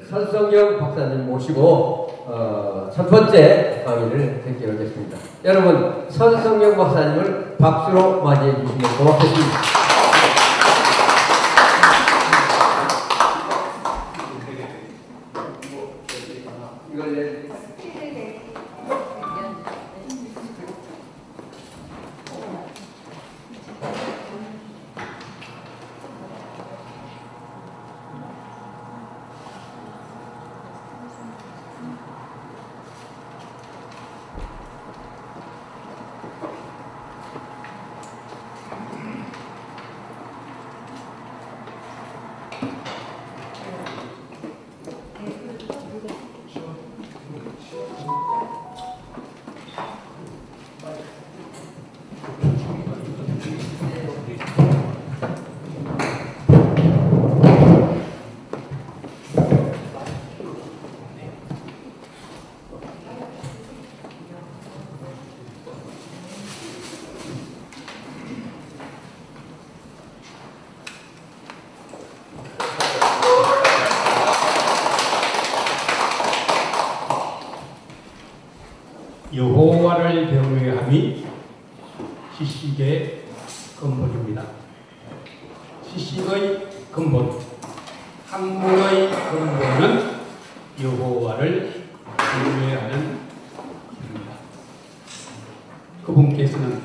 선성영 박사님 모시고 첫 번째 강의를 듣기로겠습니다. 여러분, 선성영 박사님을 박수로 맞이해 주시면 고맙겠습니다. 여호와를 경외함이 지식의 근본입니다. 지식의 근본, 학문의 근본은 여호와를 경외하는 길입니다. 그분께서는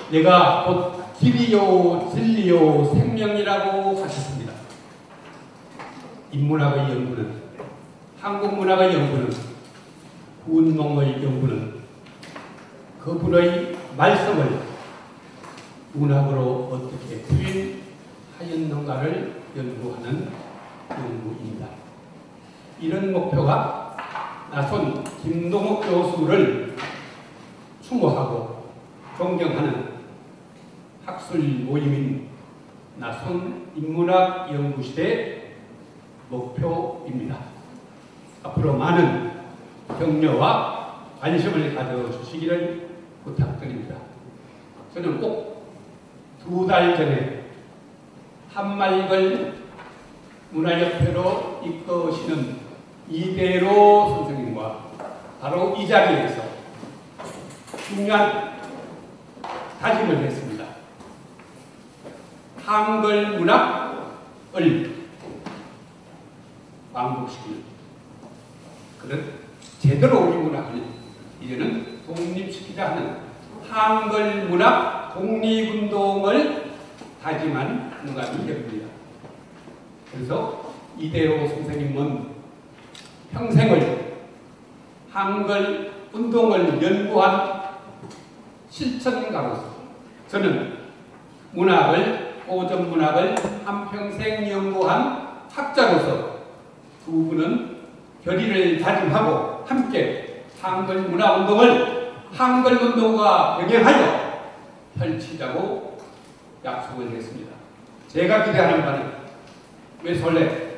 내가 곧 길이요 진리요 생명이라고 하셨습니다. 인문학의 연구는, 한국문학의 연구는, 운동의 연구는 그분의 말씀을 문학으로 어떻게 표현하였는가를 연구하는 연구입니다. 이런 목표가 나손 김동욱 교수를 추모하고 존경하는 학술 모임인 나손 인문학 연구실의 목표입니다. 앞으로 많은 격려와 관심을 가져주시기를 부탁드립니다. 저는 꼭 2달 전에 한말걸 문화협회로 이끄시는 이대로 선생님과 바로 이 자리에서 중요한 다짐을 했습니다. 한글 문학을 왕복시키는 그런 제대로 우리 문학을 이제는 독립시키자 하는 한글 문학 독립운동을 다짐한 문학이입니다. 그래서 이대호 선생님은 평생을 한글 운동을 연구한 실천가로서, 저는 문학을, 고전 문학을 한평생 연구한 학자로서 두 분은 결의를 다짐하고 함께 한글 문화운동을 한글운동과 병행하여 펼치자고 약속을 했습니다. 제가 기대하는 바는 외솔레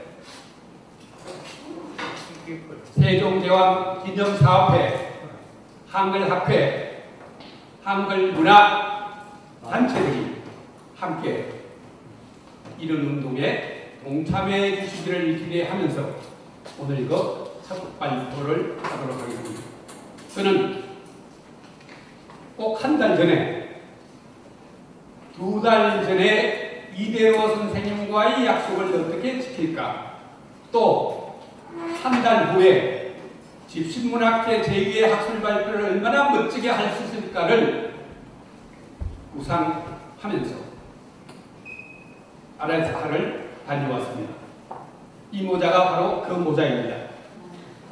세종대왕 기념사업회, 한글학회, 한글문화 단체들이 함께 이런 운동에 동참해 주시기를 기대하면서 오늘 이거 첫 발표를 하도록 하겠습니다. 저는 꼭 한 달 전에, 2달 전에 이대호 선생님과의 약속을 어떻게 지킬까, 또 한 달 후에 집신문학회 제2의 학술 발표를 얼마나 멋지게 할 수 있을까를 구상하면서 아라스카를 다녀왔습니다. 이 모자가 바로 그 모자입니다.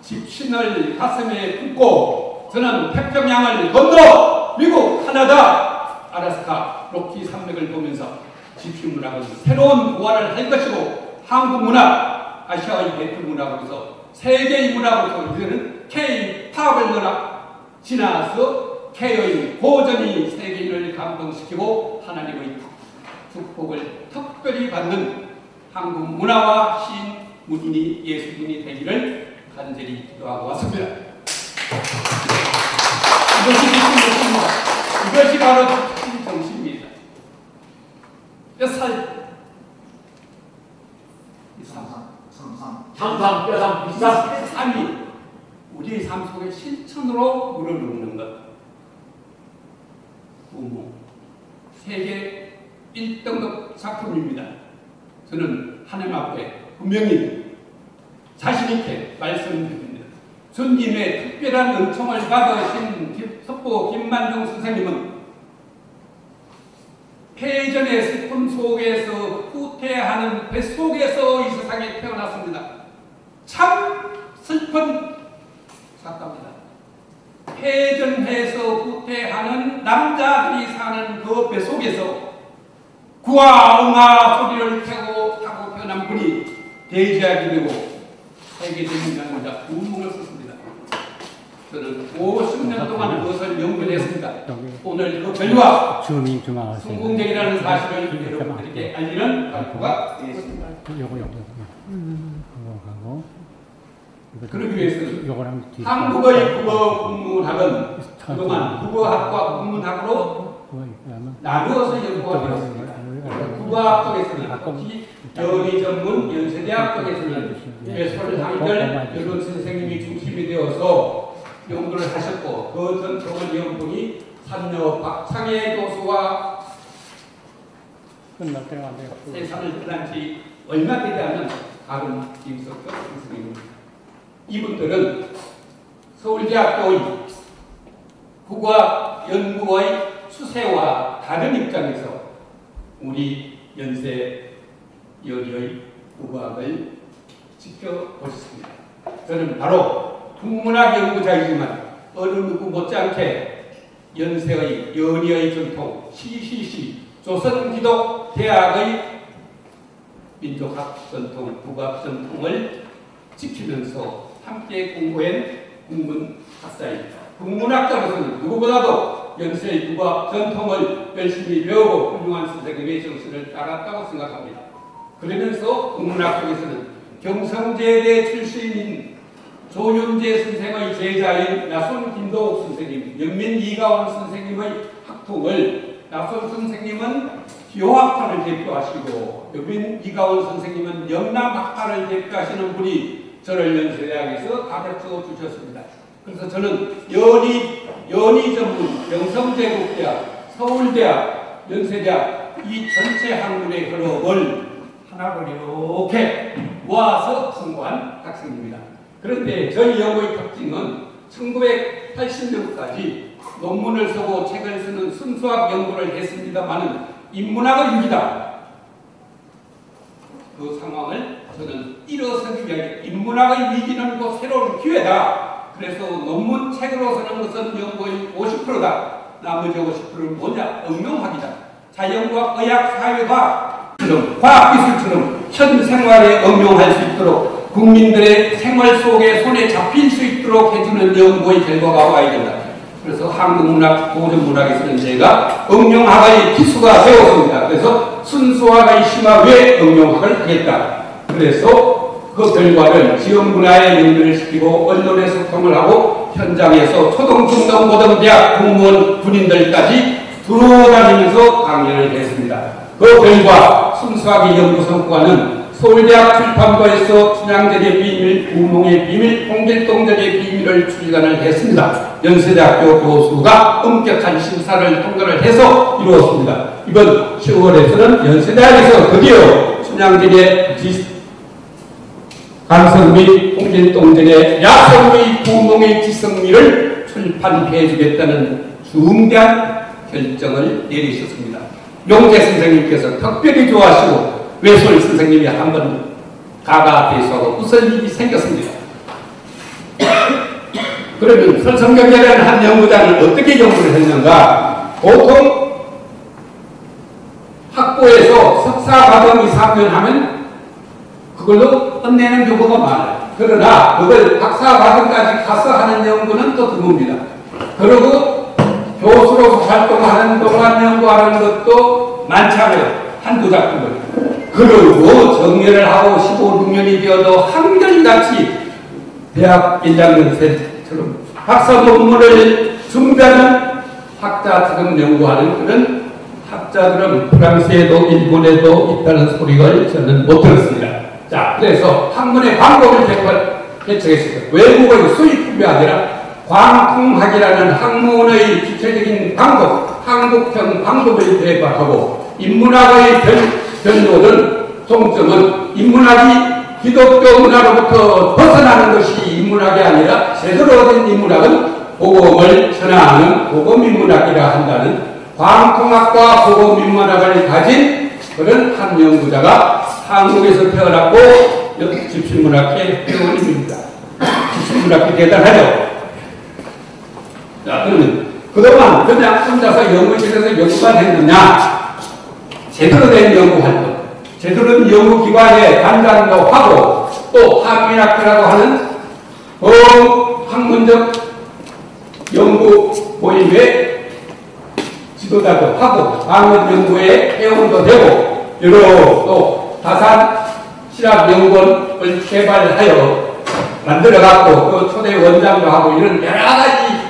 집신을 가슴에 품고 저는 태평양을 건너 미국, 카나다, 아라스카, 로키 산맥을 보면서 집신문학은 새로운 부활을 할 것이고 한국 문학, 아시아의 대표 문학으로서 세계의 문학으로서 우리는 K-팝을 문학 지나서 K의 고전이 세계인을 감동시키고 하나님의 축복을 특별히 받는 한국 문화와 시인, 문인이, 예술인이 되기를 간절히 기도하고 왔습니다. 이것이 정신입니다. 이것이 바로 정신입니다. 몇 살 이상 삼삼 뼈삼 비삼. 삶이 우리 삶 속에 실천으로 물어놓는 것. 부모 세계 1등급 작품입니다. 저는 하나님 앞에 분명히 자신있게 말씀드립니다. 주님의 특별한 은총을 받으신 석보 김만종 선생님은 폐전의 슬픔 속에서 후퇴하는 뱃속에서 이 세상에 태어났습니다. 참 슬픈 사건입니다. 폐전해서 후퇴하는 남자들이 사는 그 뱃속에서 구아응아 소리를 타고 태어난 분이 대지하게 되고 세계적인 강자 우문을 썼습니다. 저는 50년 동안 그것을 연구했습니다. 오늘 그 결과 성공적이라는 사실을 여러분들에게 알리는 발표가 되겠습니다. 그러기 위해서는 한국의 국어 국문학은 그동안 국어학과 국문학으로 나누어서 연구가 되었습니다. 국어학 쪽에서는 특히 연희 전문 연세대학 쪽에서는 예술 한글 여론 선생님이 중심이 되어서 연구를 하셨고 그 전통을 이은 분이 산녀 박창혜 교수와 세상을 떠난 지 얼마 되지 않은 다른 김석철 선생님입니다. 이분들은 서울대학교의 국어 연구의 추세와 다른 입장에서 우리 연세 연희의 국어학을 지켜보셨습니다. 저는 바로 국문학 연구자이지만 어느 누구 못지않게 연세의 연희의 전통 CCC 조선기독대학의 민족학 전통, 국어학 전통을 지키면서 함께 공부한 국문학자입니다. 국문학자로서는 누구보다도 연세의 국어학 전통을 열심히 배우고 훌륭한 선생님의 정신을 따랐다고 생각합니다. 그러면서 국문학 쪽에서는 경성제대 출신인 조윤재 선생의 제자인 나손 김도욱 선생님, 영민 이가원 선생님의 학통을 나손 선생님은 교학파를 대표하시고 영민 이가원 선생님은 영남학파를 대표하시는 분이 저를 연세대학에서 가르쳐 주셨습니다. 그래서 저는 연희 전문, 경성제국대학, 서울대학, 연세대학 이 전체 학문의 흐름을 하나로 이렇게 모아서 성공한 학생입니다. 그런데 저희 연구의 특징은 1980년까지 논문을 쓰고 책을 쓰는 순수학 연구를 했습니다마는 인문학의 위기다. 그 상황을 저는 일어서기 위해 인문학의 위기는 곧 새로운 기회다. 그래서 논문 책으로 쓰는 것은 연구의 50%다. 나머지 50%는 뭐냐? 응용학이다. 자연과학, 의학, 사회과학처럼 과학기술처럼 현 생활에 응용할 수 있도록 국민들의 생활 속에 손에 잡힐 수 있도록 해주는 연구의 결과가 와야 된다. 그래서 한국문학, 고전문학에서는 제가 응용학의 기수가 되었습니다. 그래서 순수학의 심화 외 응용학을 하겠다. 그래서 그 결과를 지역문화에 연결을 시키고 언론에 소통을 하고 현장에서 초등, 중등, 고등대학 공무원, 군인들까지 들어다니면서 강연을 했습니다. 그 결과 순수학의 연구 성과는 서울대학 출판부에서 춘향전의 비밀, 우몽의 비밀, 홍길동전의 비밀을 출간을 했습니다. 연세대학교 교수가 엄격한 심사를 통과를 해서 이루었습니다. 이번 10월에서는 연세대학에서 드디어 춘향전의 강성미, 홍길동전의 야성미, 우몽의 지성미를 출판해 주겠다는 중대한 결정을 내리셨습니다. 용재 선생님께서 특별히 좋아하시고 외솔 선생님이 한번 가가대수하고 웃을 일이 생겼습니다. 그러면 설성경이라는 한 연구자는 어떻게 연구를 했는가? 보통 학부에서 석사 과정 2, 3년 하면 그걸로 끝내는 경우가 많아요. 그러나 그걸 박사 과정까지 가서 하는 연구는 또 드뭅니다. 그리고 교수로서 활동하는 동안 연구하는 것도 많지 않아요. 한두 작품을. 그리고 정년을 하고 15, 6년이 되어도 한결같이 대학 1학년생처럼 박사 논문을 준비하는 학자처럼 연구하는 그런 학자들은 프랑스에도 일본에도 있다는 소리를 저는 못 들었습니다. 자, 그래서 학문의 방법을 개척했습니다. 외국의 수입품이 아니라 광풍학이라는 학문의 주체적인 방법, 한국형 방법을 개발하고 인문학의 변조는 종점은 인문학이 기독교 문화로부터 벗어나는 것이 인문학이 아니라 제대로 된 인문학은 복음을 전하는 복음인문학이라 한다는 광풍학과 복음인문학을 가진 그런 한 연구자가 한국에서 태어났고 집신문학회 회원입니다. 집신문학회 대단하죠. 자, 그러면 그동안 그냥 혼자서 연구실에서 연구만 했느냐? 제대로 된 연구활동, 제대로 된 연구기관에 단장도 하고 또 학문학회라고 하는 학문적 연구 모임의 지도자도 하고 학문 연구에 회원도 되고 여러 또 다산 실학연구원을 개발하여 만들어갖고 그 초대 원장도 하고 이런 여러 가지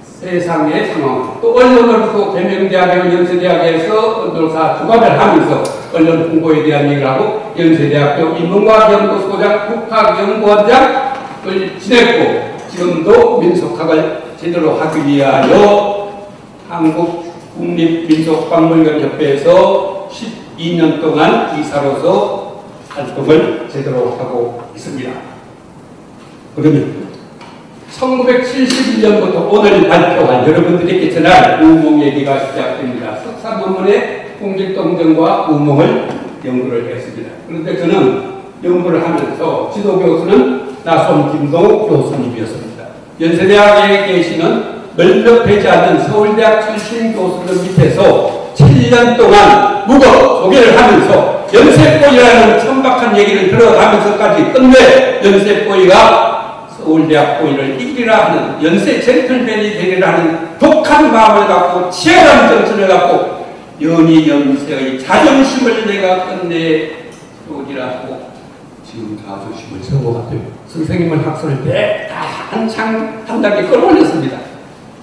세상의 상황, 또 언론으로서 계명대학이나 연세대학에서 언론사 주관을 하면서 언론 홍보에 대한 얘기를 하고 연세대학교 인문과학연구소장 국학연구원장을 지냈고 지금도 민속학을 제대로 하기 위하여 한국국립민속박물관협회에서 12년 동안 이사로서 활동을 제대로 하고 있습니다. 그러면 1971년부터 오늘 발표한 여러분들에게 전할 우몽 얘기가 시작됩니다. 석사 논문에 홍길동전과 우몽을 연구를 했습니다. 그런데 저는 연구를 하면서 지도교수는 나선 김동욱 교수님이었습니다. 연세대학에 계시는 널렵되지 않는 서울대학 출신 교수들 밑에서 7년 동안 묵어 조계를 하면서 연세포이라는 천박한 얘기를 들어가면서까지 끝내 연세포이가 서울대학 포이를 이기라 하는 연세 젠틀맨이 되리라 하는 독한 마음을 갖고 치열한 정신을 갖고 연희 연세의 자존심을 내가 끝내 오기라고 지금 자존심을 세워갔대요. 선생님을 학설을 때 한창 한 단계 끌어올렸습니다.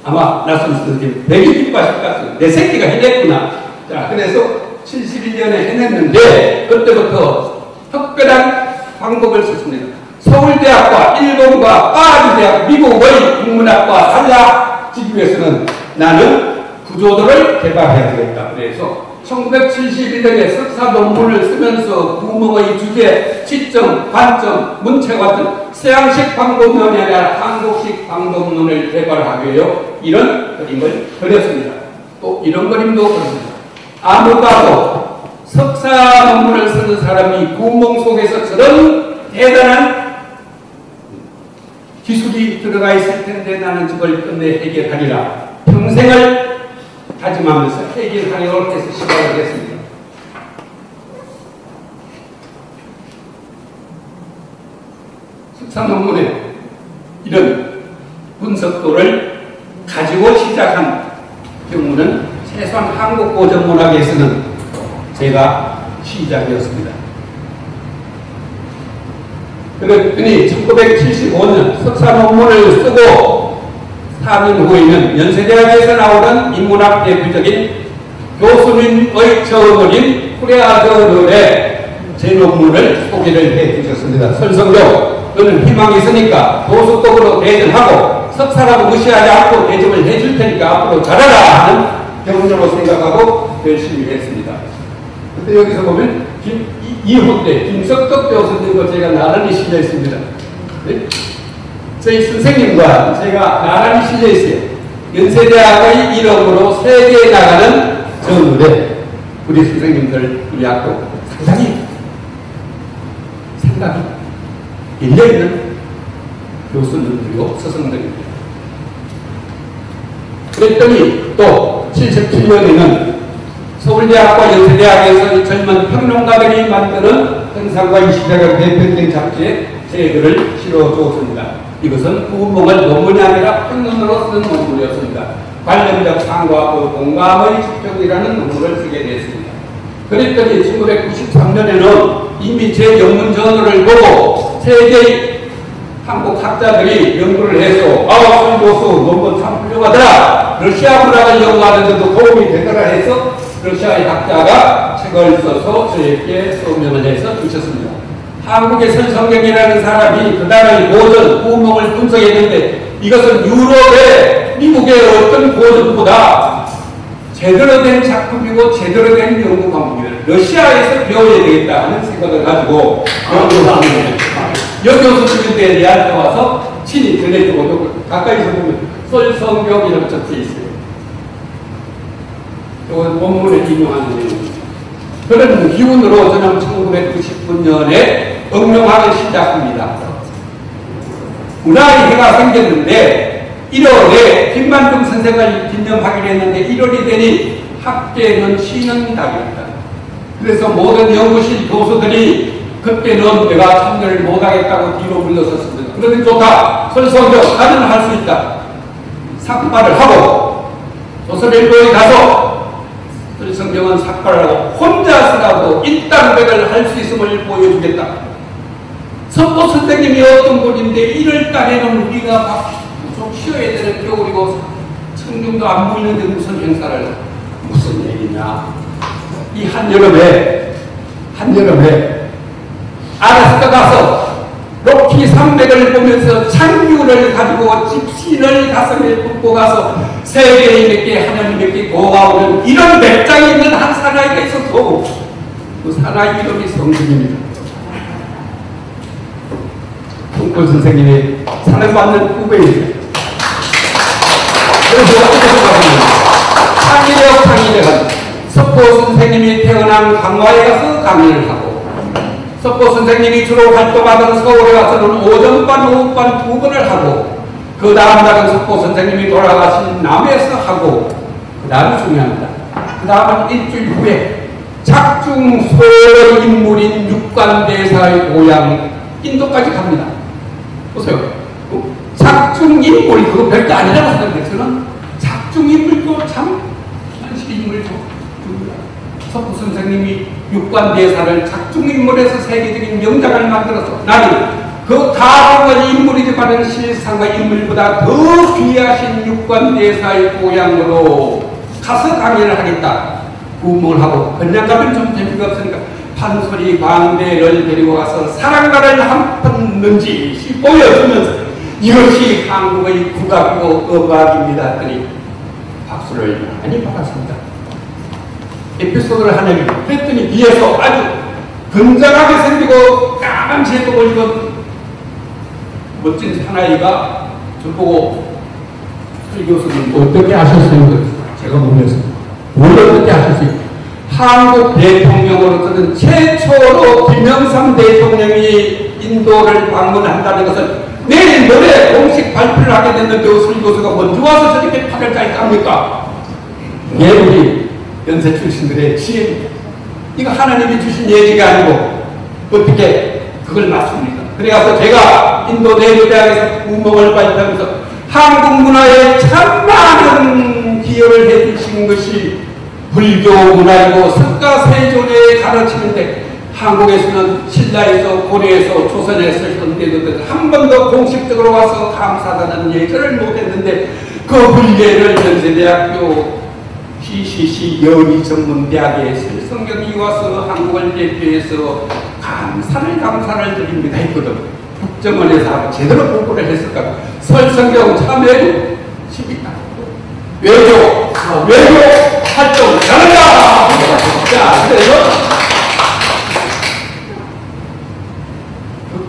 아마 나선 선생님 되게 기뻐하실 것 같아요. 내 새끼가 해냈구나. 자, 그래서 71년에 해냈는데 그때부터 특별한 방법을 썼습니다. 서울대학과 일본과 파리대학, 미국의 국문학과 달라지기 위해서는 나는 구조도를 개발해야 되겠다. 그래서 1971년에 석사 논문을 쓰면서 구멍의 주제, 시점, 관점, 문체 같은 서양식 방법론이 아니라 한국식 방법론을 개발하기 위해 이런 그림을 그렸습니다. 또 이런 그림도 그렸습니다. 아무가도 석사 논문을 쓰는 사람이 구멍 속에서 저런 대단한 기술이 들어가 있을 텐데 나는 저걸 끝내 해결하리라. 평생을 다짐하면서 해결하려고 해서 시작을 했습니다. 석사 논문에 이런 분석도를 가지고 시작한 경우는 최소한 한국 고전문학에서는 제가 시작이었습니다. 그랬더니 1975년 석사 논문을 쓰고 4년 후에는 연세대학에서 나오는 인문학 대표적인 교수님의 저널인 프레아저널에 제 논문을 소개를 해 주셨습니다. 설성경, 너는 희망이 있으니까 교수급으로 대전하고 석사라고 무시하지 않고 대접을 해줄 테니까 앞으로 잘하라 하는 경로로 생각하고 열심히 했습니다. 근데 여기서 보면 이후 때 김석덕 교수님과 제가 나란히 실려 있습니다. 네? 저희 선생님과 제가 나란히 실려 있어요. 연세대학의 이름으로 세계에 나가는 저물에 우리 선생님들, 우리 학교 상당히 생각이 일려있는 교수님들이고 스승들입니다. 그랬더니 또 77년에는 서울대학과 연세대학에서 젊은 평론가들이 만드는 현상과 이 시대가 대표된 잡지에 제 글을 실어주었습니다. 이것은 구문을 논문이 아니라 평론으로 쓴 논문이었습니다. 관념적 상과 공감의 지평이라는 논문을 쓰게 됐습니다. 그랬더니 1993년에는 이미 제 논문 저널을 보고 세계의 한국 학자들이 연구를 해서 선 교수 논문 참 훌륭하더라. 러시아 문학을 연구하는 데도 도움이 되더라 해서 러시아의 학자가 책을 써서 저에게 서명을 해서 주셨습니다. 한국의 설성경이라는 사람이 그 단어의 고전, 구멍을 분석했는데 이것은 유럽의 미국의 어떤 고전보다 제대로 된 작품이고 제대로 된 연구 과목입니다. 러시아에서 배워야 되겠다 하는 생각을 가지고 여기 교수님들에 대한 데 와서 친히 전해주고 가까이서 보면 설성경이라고 적혀 있어요. 이건 본문에 인용하는 내용입니다. 그런 기운으로 저는 1999년에 응용하기 시작합니다. 문화의 해가 생겼는데 1월에 김만중 선생을 기념하기로 했는데 1월이 되니 학계는 쉬는 달입니다. 그래서 모든 연구실 교수들이 그때는 내가 참여를 못하겠다고 뒤로 물러섰습니다. 그러면 좋다. 설성경 나는 할 수 있다. 삭발을 하고 조선일보에 가서 설성경은 삭발을 하고 혼자서라도 일단백을 할 수 있음을 보여주겠다. 선보 선생님이 어떤 분인데 1월 달에는 우리가 좀 쉬어야 되는 겨울이고 청중도 안 보이는데 무슨 행사를 무슨 얘기냐. 이 한여름에 알아스카 가서 로키 산맥을 보면서 창규를 가지고 집신을 가슴에 붓고 가서 세계인에게 하나님에게 도와오는 이런 맥장이 있는 한 사나이가 있었고 그 사나이 이름이 성준입니다. 홍콜 선생님이 사랑받는 후배입니다. 그래서 어떻게 생각합니까? 창의력 석보 선생님이 태어난 강화에 가서 강의를 하고 석보 선생님이 주로 활동하던 서울에 가서는 오전반, 오후반 2번을 하고 그 다음 날은 석보 선생님이 돌아가신 남해에서 하고 그 다음이 중요합니다. 그 다음은 일주일 후에 작중 소의 인물인 육관대사의 고향 인도까지 갑니다. 보세요. 작중 인물이 그거 별게 아니라고 생각해요. 저는 작중 인물도 참 현실 인물도 석부 선생님이 육관대사를 작중인물에서 세계적인 명작을 만들어서 나는 그 다른 인물이지만 실상과 인물보다 더 귀하신 육관대사의 고향으로 가서 강의를 하겠다. 구멍을 하고 그냥 가면 좀 재미가 없으니까 판소리 광대를 데리고 가서 사랑가를 한 펀는지 보여주면서 이것이 한국의 국악이고 음악입니다 했더니 박수를 많이 받았습니다. 에피소드를 하나 그랬더니 뒤에서 아주 건장하게 생기고 까만 제복을 입은 멋진 사나이가 저보고 설 교수님 어떻게 하셨어요? 제가 보면서 뭘 어떻게 하셨어요? 한국 대통령으로서는 최초로 김영삼 대통령이 인도를 방문한다는 것을 내일 모레 공식 발표를 하게 됐는데 설 교수가 먼저 와서 저렇게 팔을까지 깝니까? 예, 우리 연세 출신들의 지혜입니다. 이거 하나님이 주신 예지가 아니고 어떻게 그걸 맞춥니까? 그래서 제가 인도 내주대학에서 구멍을 발표하면서 한국 문화에 참 많은 기여를 해주신 것이 불교 문화이고 석가세존에 가르치는데 한국에서는 신라에서 고려에서 조선에서 현대도 한 번도 공식적으로 와서 감사하다는 예절을 못했는데 그 불례를 연세대학교 PCC 여의전문대학에 설성경이 와서 한국을 대표해서 감사를 드립니다 했거든. 국정원에서 제대로 보고를 했을까. 설성경 참여해도 십니까? 외교 활동 잘한다. 자,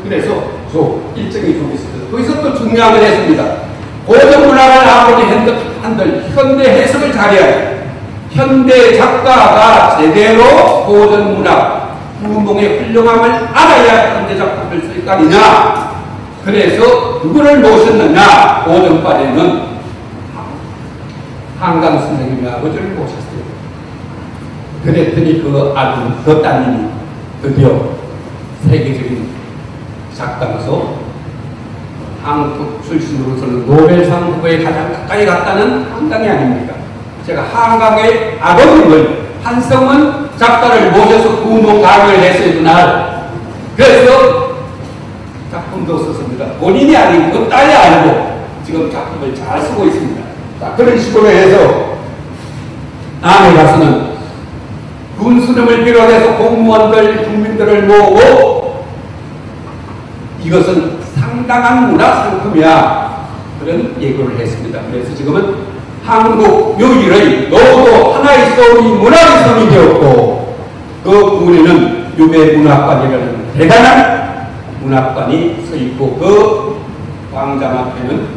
그래서 일정이 좀 있었어요. 거기서 또 중요한 걸 했습니다. 고전문학을 아무리 한들 현대 해석을 잘해야 돼. 현대 작가가 제대로 고전문학 구멍의 훌륭함을 알아야 현대 작품을 쓸 거 아니냐. 그래서 누구를 모셨느냐. 고전반에는 한강 선생님의 아버지를 모셨어요. 그랬더니 그 따님이 드디어 세계적인 작가로서 한국 출신으로서는 노벨상 후보에 가장 가까이 갔다는 한강이 아닙니까? 제가 한강의 아버님을 한성은 작가를 모셔서 구몬 강의를 했어요, 그날. 그래서 작품도 썼습니다. 본인이 아니고 딸이 아니고 지금 작품을 잘 쓰고 있습니다. 자, 그런 식으로 해서 남해 가서는 군수님을 비롯해서 공무원들, 국민들을 모으고 이것은 상당한 문화 상품이야. 그런 예고를 했습니다. 그래서 지금은 한국 유일의 너도 하나의 섬이 문화의 섬이 되었고 그 문에는 유배문학관이라는 대단한 문학관이 서 있고 그 광장 앞에는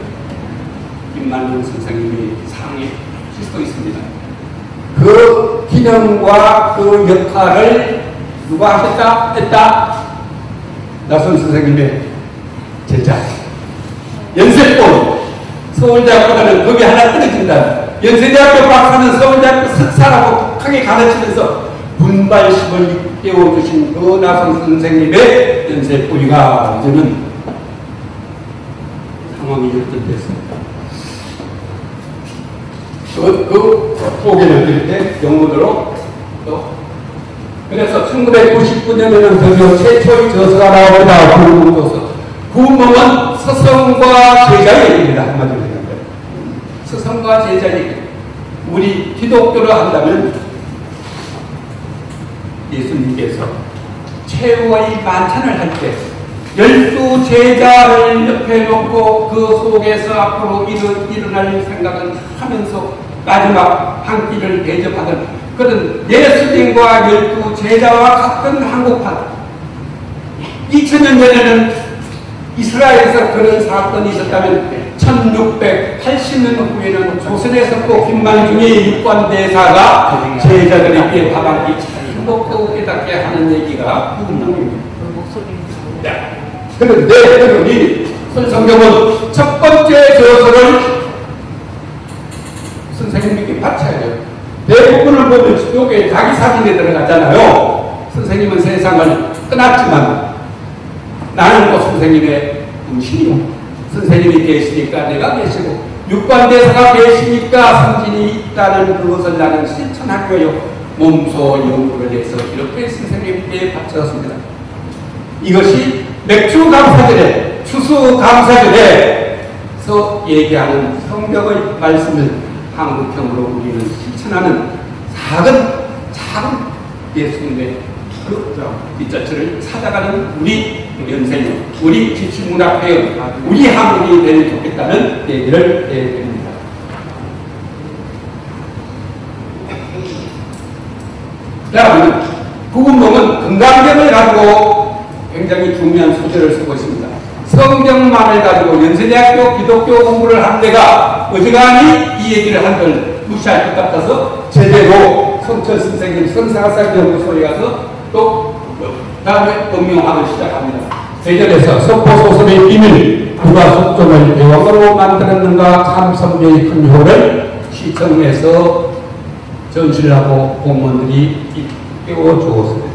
김만중 선생님이 상이 서 있습니다. 그 기념과 그 역할을 누가 했다? 나선 선생님의 제자 연세골 서울대학교는 거기 하나 떨어진다. 연세대학교 박사는 서울대학교 석사라고 크게 가르치면서 분발심을 깨워주신 그 나선 선생님의 연세골이가 이제는 상황이 역전됐습니다. 그 소개를 이렇게 영문으로 또 그래서 1999년에는 드디어 최초의 저서가 나옵니다. 구문도서. 구문은 스승과 제자의 얘기입니다. 한마디로 얘기하면 스승과 제자의 얘기. 우리 기독교로 한다면 예수님께서 최후의 만찬을 할 때 12제자를 옆에 놓고 그 속에서 앞으로 일어날 생각을 하면서 마지막 한 끼를 대접하던 그런 예수님과 12제자와 같은 한국판 2000년 전에는 이스라엘에서 그런 사건이 있었다면 1680년 후에는 조선에서 또 김만중의 육관대사가 제자들에게 밥 한 끼 행복하고 깨닫게 하는 얘기가 분명입니다. 그런데 우리 선성경은 첫 번째 저서를 선생님께 바쳐야죠. 대부분을 보면 여기에 자기 사진에 들어가잖아요. 선생님은 세상을 떠났지만 나는 또 선생님의 음식이요. 선생님이 계시니까 내가 계시고 육관대사가 계시니까 성진이 있다는 그것을 나는 실천하고요. 몸소 연구를 해서 이렇게 선생님께 바쳤습니다. 이것이 맥주 감사절에 추수 감사절에서 얘기하는 성경의 말씀을 한국형으로 우리는 실천하는 작은 예수님의 그 뒷자체를 찾아가는 우리 연생님, 우리 지출문학회의 우리 한국이 되면 좋겠다는 얘기를 드립니다. 다음은 구분봉은 금강경을 가지고 굉장히 중요한 소재를 쓰고 있습니다. 성경만을 가지고 연세대학교 기독교 공부를 한 데가 어지간히 이 얘기를 한 걸 무시할 것 같아서 제대로 성철 선생님 성사학연구소에 가서 또 다음에 응용하기 시작합니다. 대전에서 석포소설의 비밀 누가 속점을 대왕으로 만들었는가 참선배의 큰 효를 시청에서 전시하고 공무원들이 깨워주었습니다.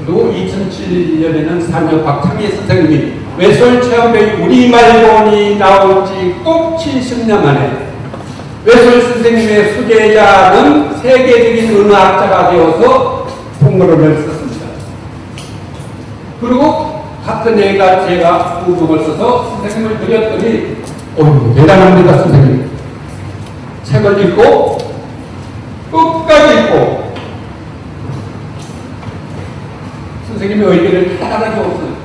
그리고 2007년에는 산여 박창희 선생님이 외솔체험의 우리말본이 나온 지 꼭 70년 만에 외솔 선생님의 수제자는 세계적인 언어학자가 되어서 통로를 썼습니다. 그리고 같은 애가 제가 부족을 써서 선생님을 드렸더니 대단합니다 선생님. 책을 읽고 끝까지 읽고 선생님의 의견을 하나하나 줬어요.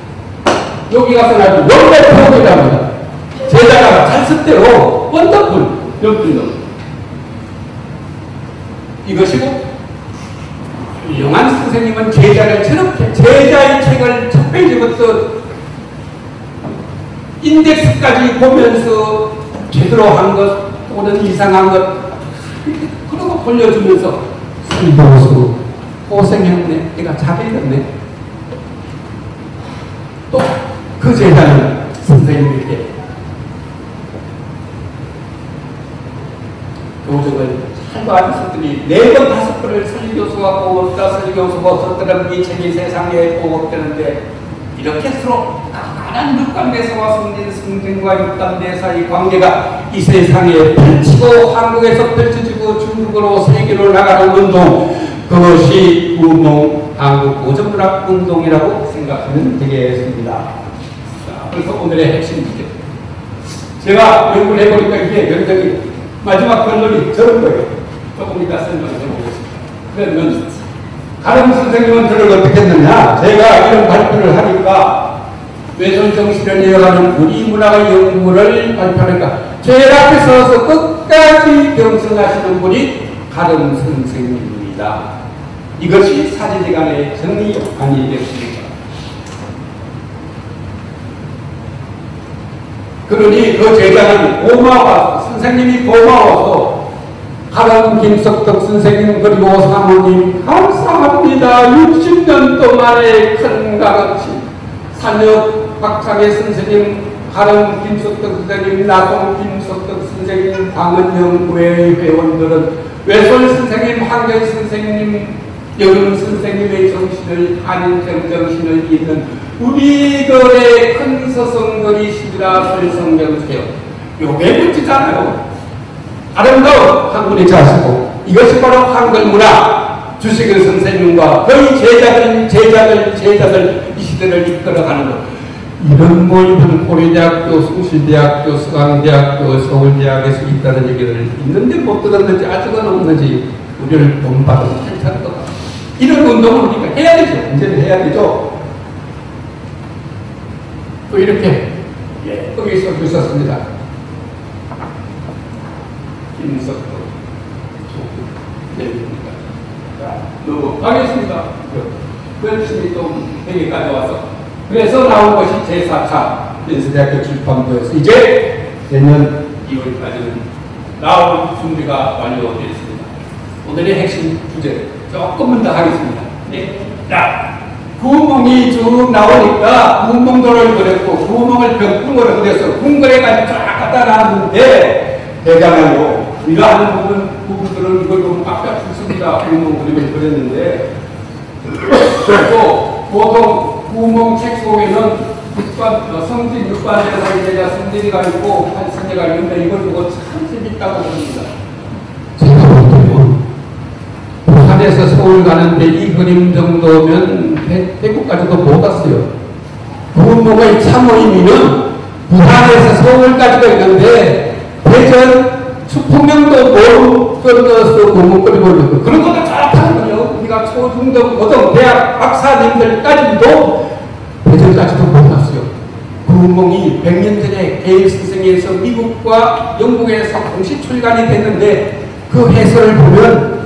여기 가서 아주 원래프로그램입니다. 제자가 잘 쓸대로 원더풀 연필로 이것이고 훌륭한 선생님은 제자를 저렇게 제자의 책을 첫 페이지부터 인덱스까지 보면서 제대로 한 것 또는 이상한 것 그러고 돌려주면서 이보수 고생했네 내가 잘 읽었네 또 그 제자는 선생님에게 교정을 살바하는 것들이 4번 5번을 설교수가 고맙다 설교수가 없었더라면 이 책이 세상에 고맙다는데 이렇게 서로 가난한 육감대사와 성진과 육감대사의 관계가 이 세상에 펼치고 한국에서 펼쳐지고 중국으로 세계로 나가는 운동 그것이 운동 한국 고전문학 운동이라고 생각하면 되겠습니다. 그래서 오늘의 핵심 주제 제가 연구를 해보니까 이게 굉장히 마지막 결론이 저런 거예요. 조금 이따 설명을 해보겠습니다. 그러면 가령 선생님은 저를 어떻게 했느냐 제가 이런 발표를 하니까 외손 정신을 이어가는 우리 문화의 연구를 발표하니까 제일 앞에 서서 끝까지 경성하시는 분이 가름 선생님입니다. 이것이 사제지간의 정의 아니겠습니까? 그러니 그 제자는 고마워서, 선생님이 고마워서 가름 김석덕 선생님 그리고 사모님 감사합니다. 60년 동안의 큰 값어치 산역 박창의 선생님, 가름 김석덕 선생님, 나동 김석덕 선생님, 방은연구회 회원들은 외솔 선생님, 한결 선생님, 여름 선생님의 정신을, 한인정 정신을 잇는 우리들의 큰 서성거리십니다. 설성경수요. 요게 멋지잖아요. 아름다운 한글의 자시고 이것이 바로 한글 문화. 주식의 선생님과 거의 제자들 이 시대를 이끌어가는 것. 이런 모임은 고려대학교, 숭실대학교, 서강대학교, 서울대학에서 있다는 얘기를 있는데 못 들었는지 아직은 없는지 우리를 본받아서 괜찮을 것 같아요. 이런 운동을 우리가 해야 되죠. 문제는 해야 되죠. 또 이렇게 거기 써주셨습니다. 김석도 자, 넘어가겠습니다. 열심히 좀 회계까지 와서 그래서 나온 것이 제4차 연세대학교 출판부에서 이제 내년 2월까지는 나올 준비가 완료되었습니다. 오늘의 핵심 주제 조금만 더 하겠습니다. 네. 자, 구멍이 쭉 나오니까 구멍도를 그렸고 구멍을 벽궁으로 그려서 궁궐에까지 쫙 갖다 놨는데 대장하고 우리가 하는 부분들은 이걸 좀 빡빡 죽습니다. 구멍 그림을 그렸는데 또 보통 구멍 책 속에는 성진 6반에서 이제가 성진이가 있고 한성재가 있는데 이걸 보고 참 재밌다고 그럽니다. 제가 볼때는 부산에서 서울 가는데 이 그림 정도면 대구까지도 못 왔어요. 구멍의 참모임이면 부산에서 서울까지도 있는데 대전 수풍명도 못 건너서 구멍 그리고 있는 그런 것도 잘하는 거예요. 우리가 초중등 고등 대학 박사님들까지도 대전까지도 못 왔어요. 구멍이 100년 전에 게일 선생에서 미국과 영국에서 동시 출간이 됐는데 그 해설을 보면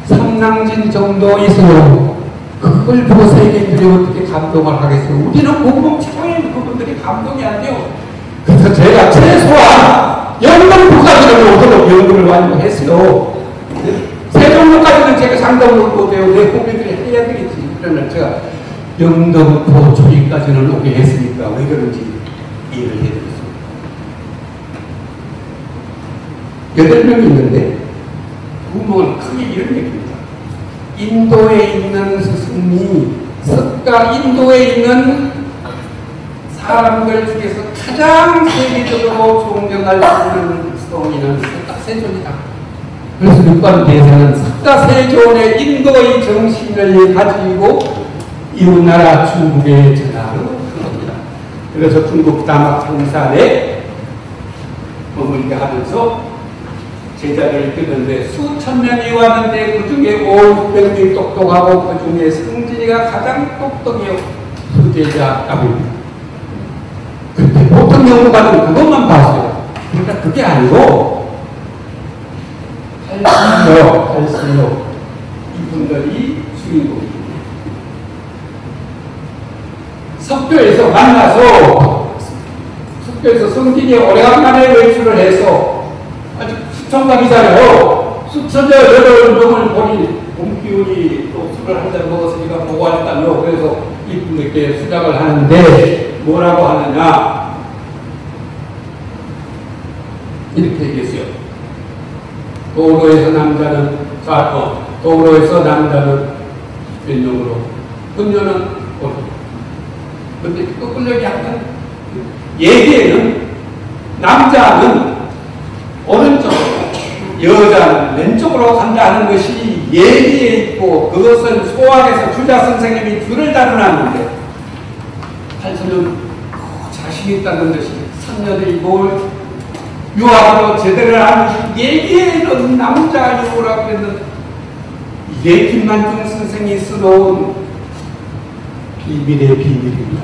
삼랑진 정도 있어요. 그걸 보고 세계인들이 어떻게 감동을 하겠어요. 우리는 구멍 최고의 그분들이 감동이 안 돼요. 그래서 제가 최소한 영문부까지는 오도록 연구를 완료했어요. 세종문까지는 제가 상담을 못해요. 내 후배들이 해야 되겠지. 그러면 제가 영등포 초기까지는 오게 했으니까 왜 그런지 이해를 해드렸습니다. 8명이 있는데 구멍은 크게 이런 얘기입니다. 인도에 있는 스승이 인도에 있는 사람들 중에서 가장 세계적으로 존경할 수 있는 스승이는 석가세존이다. 그래서 육관대사는 석가세존의 인도의 정신을 가지고 이웃나라 중국에 전하는 겁니다. 그래서 중국 다막 청산에 머물게 하면서 제자를 이끄는데 수천 명이 왔는데 그 중에 500명이 똑똑하고 그 중에 성진이가 가장 똑똑해요. 수제자 답입니다. 근데 보통 연구가는 그것만 봤어요. 그러니까 그게 아니고 할수록 이분들이 주인공입니다. 석교에서 만나서 석교에서 성진이 오래간만에 외출을 해서 아주 수천감이잖아요. 수천여 여러 운동을 보니 봄기운이 또 술을 한잔 먹었으니까 보고 왔다며. 그래서 이분에게 수작을 하는데 뭐라고 하느냐 이렇게 얘기했어요. 도로에서 남자는 왼쪽으로 금녀는 오른쪽. 근데 거꾸로 약간 얘기에는 남자는 오른쪽으로 여자는 왼쪽으로 간다는 것이 예기에 있고 그것은 소학에서 주자 선생님이 줄을 다뤄놨는데 한수는 자신이 있다는 것이 선녀들이 뭘 유학으로 제대로 하는 얘기에는 남자 유라고 했는데 이게 김만중 선생이 써놓은 비밀의 비밀입니다.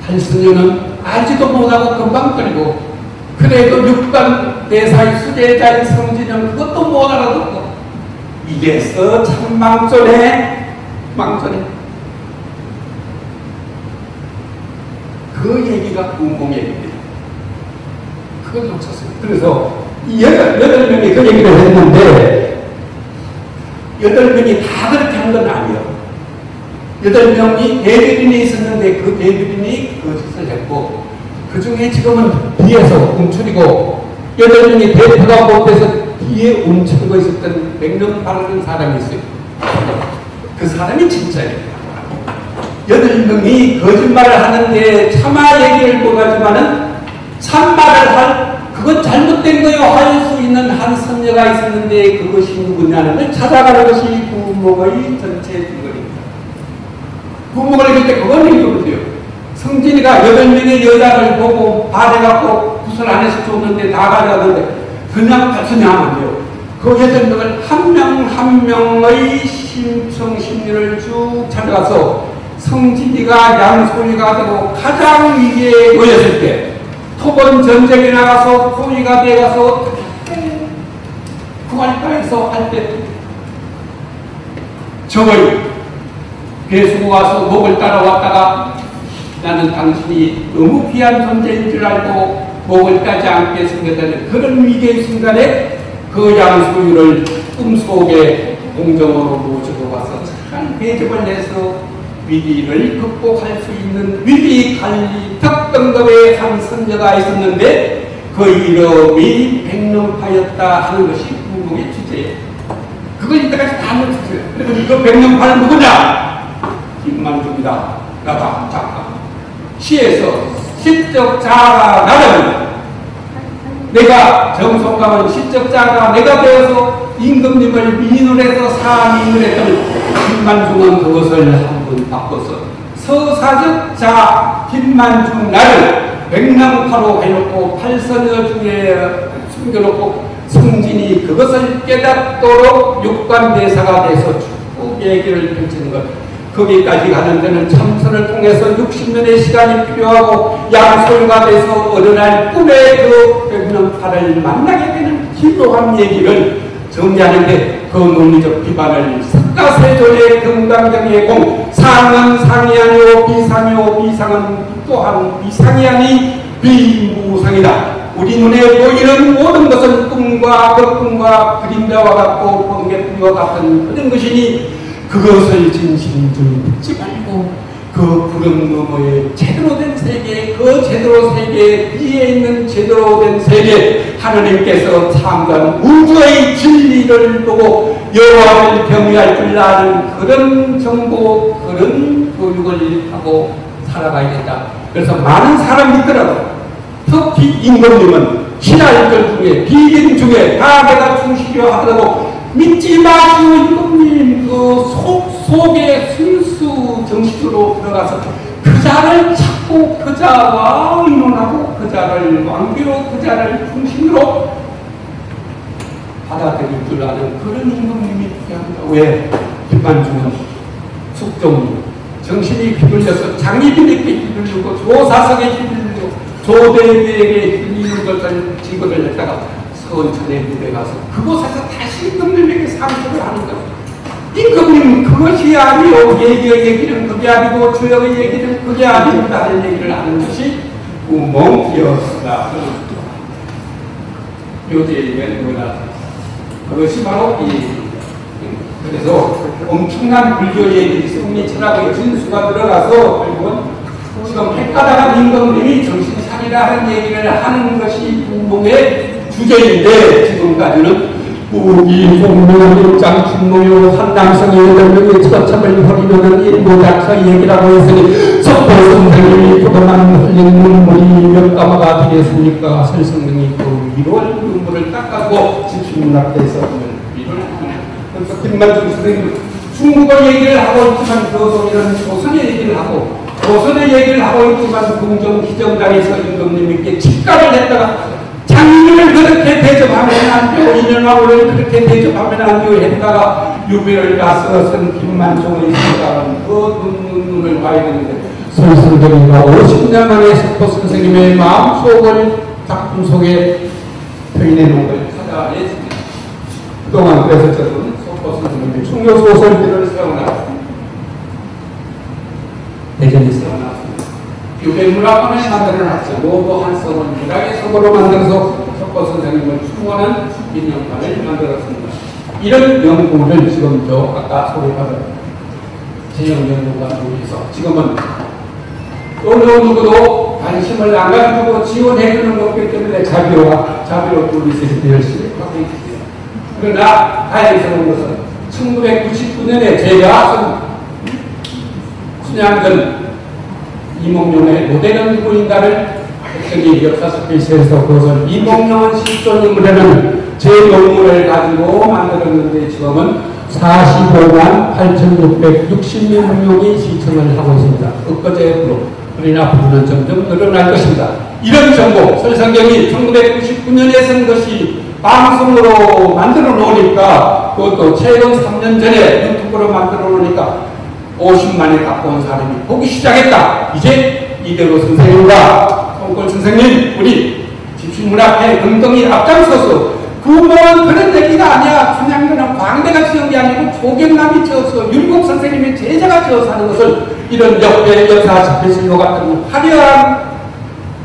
한승연은 알지도 못하고 금방 끌고 그래도 육반 대사의 수제자인 성진은 그것도 못 알아듣고 이래서 참 망전해. 그 얘기가 궁공 얘기입니다. 그걸 놓쳤어요. 그래서 이 여덟 명이 그 얘기를 했는데 8명이 다 그렇게 한 건 아니에요. 8명이 대변인이 있었는데 그 대변인이 거짓을 했고 그 중에 지금은 뒤에서 움츠리고 8명이 대표가 못돼서 뒤에 움츠리고 있었던 100명 바르는 사람이 있어요. 그 사람이 진짜예요. 8명이 거짓말을 하는데 참아 얘기를 못하지만은 참말을 할 그건 잘못된 거요 할 수 있는 한 선녀가 있었는데 그것이 누구냐는 걸 찾아가는 것이 구목의 전체 증거입니다. 구목을 읽을 때 그걸 읽으면 돼요. 성진이가 8명의 여자를 보고 바래갖고 구슬 안에서 줬는데 다 가져갔는데 그냥 가서냐 하면 돼요. 그 8명을 한 명 한 명의 심성 심리를 쭉 찾아가서 성진이가 양소위가 되고 가장 위기에 놓였을 때 토번 전쟁에 나가서 소위가 되어서 구할까에서 할 때 저의 배수고 와서 목을 따라왔다가 나는 당신이 너무 귀한 존재인 줄 알고 목을 따지 않게 생겼다는 그런 위기의 순간에 그 양소위를 꿈속에 공정으로 모시고 와서 잘 대접을 해서 위기를 극복할 수 있는 위기 관리 특등급의 한 선녀가 있었는데 그 이름이 백령파였다 하는 것이 궁극의 주제예요. 그걸 이때까지 다 놓쳤어요. 그래서 그 백령파는 누구냐? 김만중이다. 나다. 잠깐. 시에서 시적자가 나는 내가 정성가면 시적자가 내가 되어서 임금님을 미인을 해서 사민을 했던 김만중은 그것을 한번 바꿔서 서사적자 김만중 나를 백랑파로 해놓고 팔선여 중에 숨겨놓고 성진이 그것을 깨닫도록 육관대사가 돼서 쭉 얘기를 펼치는 것. 거기까지 가는 데는 참선을 통해서 60년의 시간이 필요하고 양솔가 돼서 어느 날 꿈에 그 백령파를 만나게 되는 기묘한 얘기를 정리하는데 그 논리적 비반을 석가세조의 금강경의 공 상은 상이 아니오 비상이오 비상은 또한 비상이 아니 비무상이다. 우리 눈에 보이는 모든 것은 꿈과 거꿈과 그림자와 같고 번개뿐과 같은 그런 것이니 그것을 진실인 줄 묻지 말고 그 구름 너머의 제대로 된 세계, 그 제대로 세계 위에 있는 제대로 된 세계 하느님께서 창조한 우주의 진리를 보고 여호와를 경외할 줄 아는 그런 정보, 그런 교육을 하고 살아가야겠다. 그래서 많은 사람이 있더라도 특히 임금님은 신하인들 중에 비인 중에 다 내가 충실히 하더라도 믿지 마시오 임금님 그 속에 순수 정식으로 들어가서 그 자를 찾고 그 자와 의논하고 그 자를 왕비로 그 자를 중심으로 받아들일 줄 아는 그런 임금님이 필요합니다. 왜? 김만중은 숙종 정신이 휘둘려서 장희빈에게 휘둘리고 조사석에 휘둘리고 조대비에게 휘둘리는 것을 지급을 했다가 서천에 무대 가서 그곳에서 다시 임금님에게 상소를 하는 것. 임금님 그것이 아니오. 예기의 얘기는 그게 아니고 주역의 얘기는 그게 아니고 다른 얘기를 하는 것이 구멍이었다. 요제는 뭐냐? 그것이 바로 그래서 엄청난 불교 얘기, 승리 철학의 진수가 들어가서 결국은 지금 헷가다가 임금님이 정신 차리라 하는 얘기를 하는 것이 구멍의 주제인데 지금까지는 우기 공명 입장진모요 한남성의 8명의 처참을 버리면은 일모작사 얘기라고 했으니 석도 선생님이 그동안 흘린 눈물이 몇 가마가 되겠습니까? 설성령이 그 위로할 눈물을 닦아고 집신문학대에서 위로를 하네. 그래서 김만중 선생님은 중국어 얘기를 하고 있지만 그 속에는 조선의 얘기를 하고 조선의 얘기를 하고 있지만 궁정기정당에서 임금님께 직가를 했다가 장인을 그렇게 대접하면 안 돼요. 인연왕후를 그렇게 대접하면 안 돼요. 했다가 유배를 가서 쓴 김만종의 생각은 그 눈을 봐야 되는데 선생님과 50년 만에 석포 선생님의 마음속을 작품 속에 표현해 놓은 걸 찾아냈습니다. 그동안 그래서 저는 석포 선생님의 충격소설들을 세워놨습니다. 대전에 세워놨습니다. 유배문학관에 만들어놨죠. 모두 한석을 문학의 석으로 만들어서 석포 선생님을 충원한 기념관을 만들었습니다. 이런 연구를 지금 아까 소개받은 재영 연구관으로서 지금은 어느 누구도 관심을 안 가지고 지원해주는 것이기 때문에 자비로 둘이서 열심히 하고 있습니다. 그러나 다행스러운 것은 1999년에 제가 순양전 이몽룡의 모델은 누구인가를 저기 역사스페이스에서 그것을 이몽룡은 실존인물이라는 제 논문을 가지고 만들었는데 지금은 45만 8,660명이 시청을 하고 있습니다. 엊그제로 그러나 앞으로는 점점 늘어날 것입니다. 이런 정보, 설성경이 1999년에 쓴 것이 방송으로 만들어 놓으니까 그것도 최근 3년 전에 유튜브로 만들어 놓으니까 50만에 가까운 사람이 보기 시작했다. 이제 이대로 선생님과 송골 선생님, 우리 집신문학회 등등이 앞장서서 그건 그런 얘기가 아니야. 그냥 광대가 지은 게 아니고 조경남이 지어서 율곡 선생님의 제자가 지어서 하는 것을 이런 역대 역사 스페셜로 같은 화려한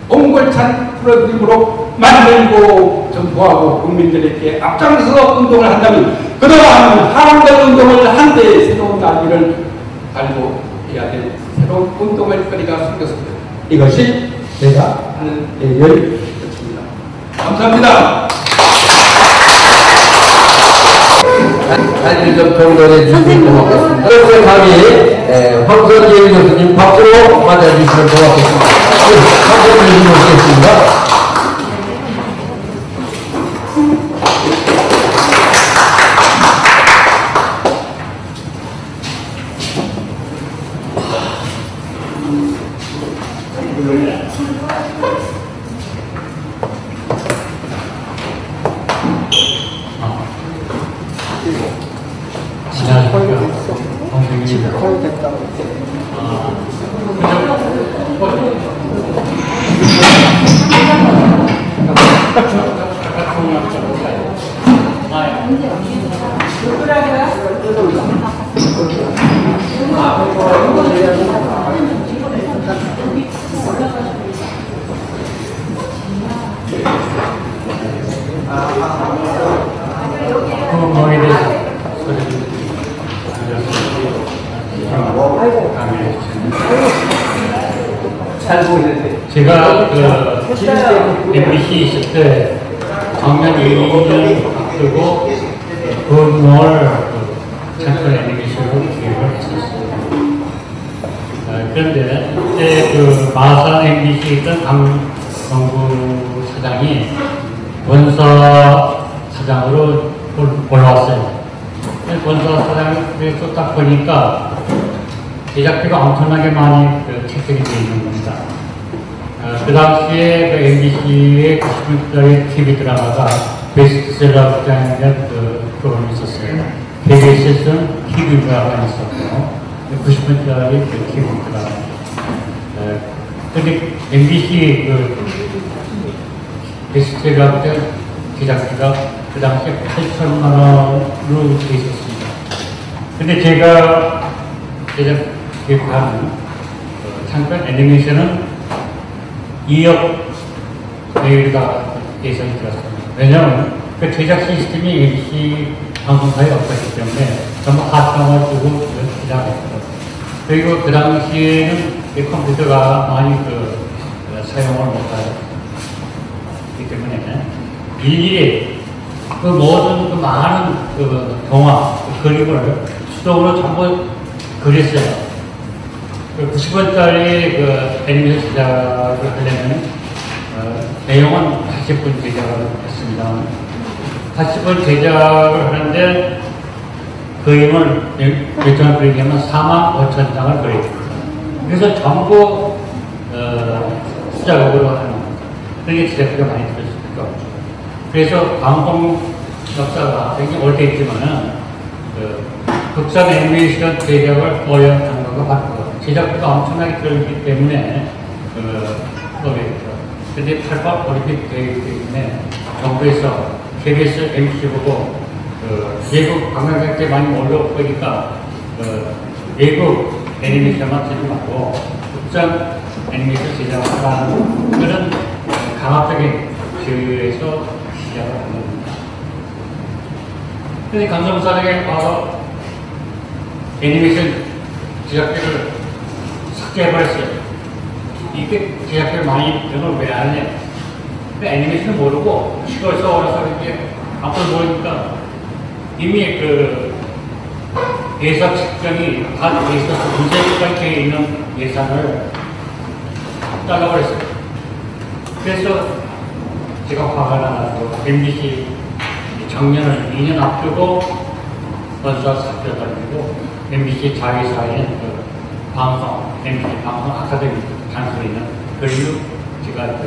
옹골찬 프로그램으로 만들고 전부하고 국민들에게 앞장서서 운동을 한다면 그동안 한글 운동을 한데 새로운 날개를 달고 해야 될 새로운 운동의 거리가 생겼습니다. 이것이 제가 하는 얘기를 끝입니다. 감사합니다. 사진을 좀 정돈해 주시면 고맙겠습니다. 그래서 감히 황선재 교수님 박수로 맞아주시면 고맙겠습니다. 황선재 교수님 모시겠습니다. 제가 MBC 있을 때 작년 2년 앞두고 그걸 잠깐 애니메이션으로 기획을 했었어요. 그런데 그때 그 마산 MBC 있던 강정구 사장이 원사 사장으로 올라왔어요. 원사 사장에서 딱 보니까 제작비가 엄청나게 많이 책정이 되어 있는 겁니다. 그 당시에 그 MBC의 90분짜리 TV 드라마가 베스트셀러 극장이라는 프로그램이 있었어요. KBS에서는 TV 드라마가 있었고 90분짜리 TV 드라마. 근데 MBC 베스트셀러 극장 제작비가 그 당시에 8천만 원으로 되어 있었습니다. 근데 제가 기획하는 잠깐 애니메이션은 2억 내외가 예상이 들었습니다. 왜냐하면 그 제작 시스템이 ABC 방송사에 없었기 때문에 전부 하청을 두고 시작했고, 그리고 그 당시에는 컴퓨터가 많이 사용을 못하기 때문에 일일이 그 모든 그 많은 동화, 그림을 수동으로 전부 그렸어요. 90분짜리 애니메이션 제작을 하려면 내용은 80분 제작을 했습니다. 80분 제작을 하는데 그림을 일정을 그리려면 45,000장을 그려야 됩니다. 그래서 전부 수작업으로 하는 겁니다. 그게 제작비가 많이 들을 수밖에 없죠. 그래서 방송 역사가 굉장히 오래됐지만은 국산 애니메이션 제작을 어려운 단가가 바뀌고 제작비가 엄청나게 들어있기 때문에 그거겠죠. 근데 88 올림픽 되기 때문에 정부에서 KBS MC 보고 외국 관광객들 많이 올라올 거니까 외국 애니메이션만 쓰지 말고 국산 애니메이션 제작하라는 그런 강압적인 지휘에서 시작을 한 겁니다. 근데 감성사랑에 와서 애니메이션 제작비를 삭제해버렸어요. 이게 제작비를 많이 이런 걸 왜 안 해? 근데 애니메이션을 모르고 시골에서 와서 이렇게 앞으로 모르니까 이미 그 예산 측정이 다 돼 있어서 문제까지 되어 있는 예산을 잘라버렸어요. 그래서 제가 화가 나서 MBC 작년을 2년 앞두고 건설 삭제해가지고 MBC 자회사인 그 방송, MBC 방송 아카데미 단소에 있는 그리로 제가 갔죠.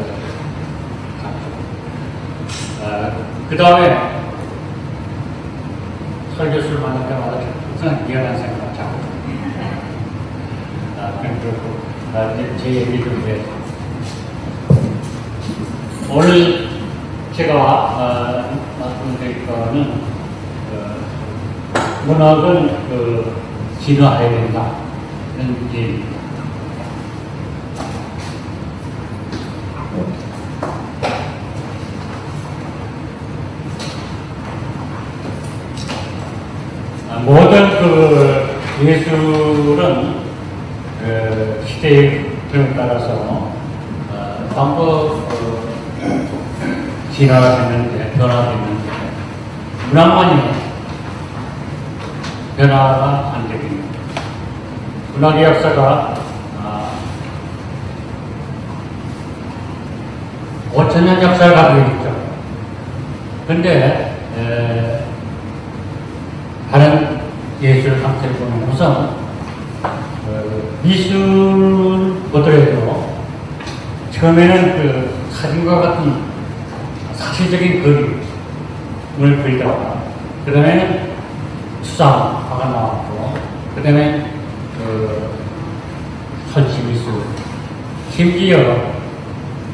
그 다음에 설교수를 만날 때마다 항상 미안한 생각을 자꾸 그렇고 제 얘기 좀 해서 오늘 제가 말씀드릴 거는 문학은 진화해야 된다 이런 얘기입니다. 모든 예술은 시대의 흐름에 따라서 방법 진화가 됐는데, 변화가 됐는데, 문학만이 변화가 안 됩니다. 문학의 역사가 5,000년 역사를 가지고 있죠. 근데 다른 예술 상태를 보면 우선 미술 보더라도 처음에는 그 사진과 같은 사실적인 그림을 그리다가 그 다음에는 수상화가 나왔고 그 다음에 선치미술 심지어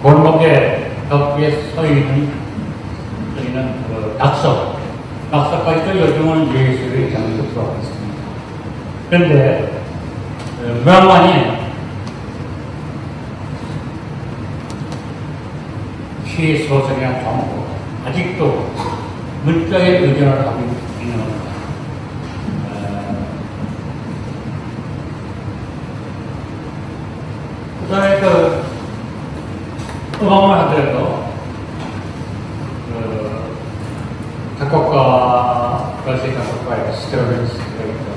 골목에 벽에 서 있는 낙서까지도 요즘은 예술의 장르로 들어가 있습니다. 그런데 문학만이 시, 소설이나 정보 아직도 문자에 의존을 하고 있는 겁니다. 그 다음에 음악만 하더라도 러시아 작곡가의 스트라빈스키가 있죠.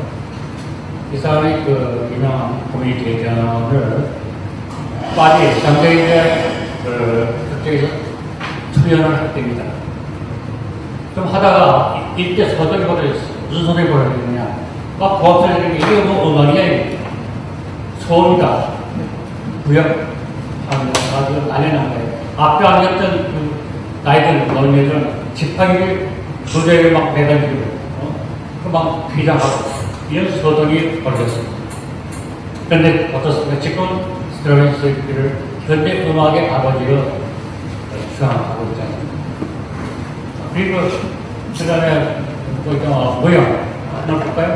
이 사람이 유명한 고민 대전을 파리 장대인의 그쪽에서 출연을 할 때입니다. 좀 하다가 이때 서적이 벌어졌어요. 무슨 소리 벌어졌느냐? 막 고압설이 이게 뭐 음악이야? 소음이다. 구역하는 아주 난해난 거예요. 앞에 앉았던 나이든 어린애들은 지팡이를 도저히 막 매달리고 막 비장하고 이런 소동이 벌어졌습니다. 그런데 어떻습니까? 지금 스트라빈스키를 현대 음악의 아버지로 주장하고 있잖아요. 그리고 그 다음에 모형 하나 볼까요?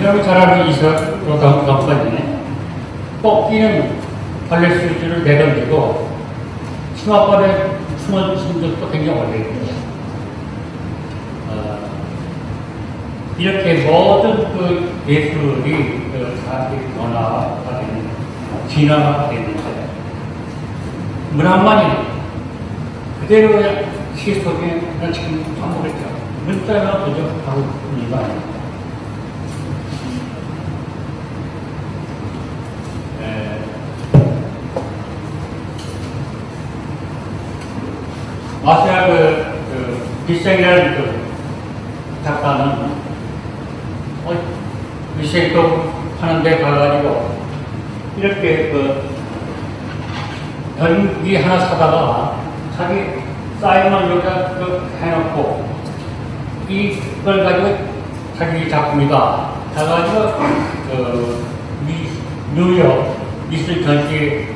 여러분 잘 아는 이스라엘 감독이네. 꺾이는 발레스줄을 내던지고 치마바닥에 숨은 적도 굉장히 오래됐고요. 이렇게 모든 예술이 사람들이 변화가 되는, 진화가 되는데, 문학만이 그대로 그냥 시 속에 지금 반복했죠. 문자가 부족하고 있는 거 아닙니까? 마시아 비생이라는 작가는 미생도 하는데 가가지고 이렇게 변기 하나 사다가 자기 사인만 여기다 해놓고 이걸 가지고 자기 작품이다 해가지고 뉴욕 미술 전시에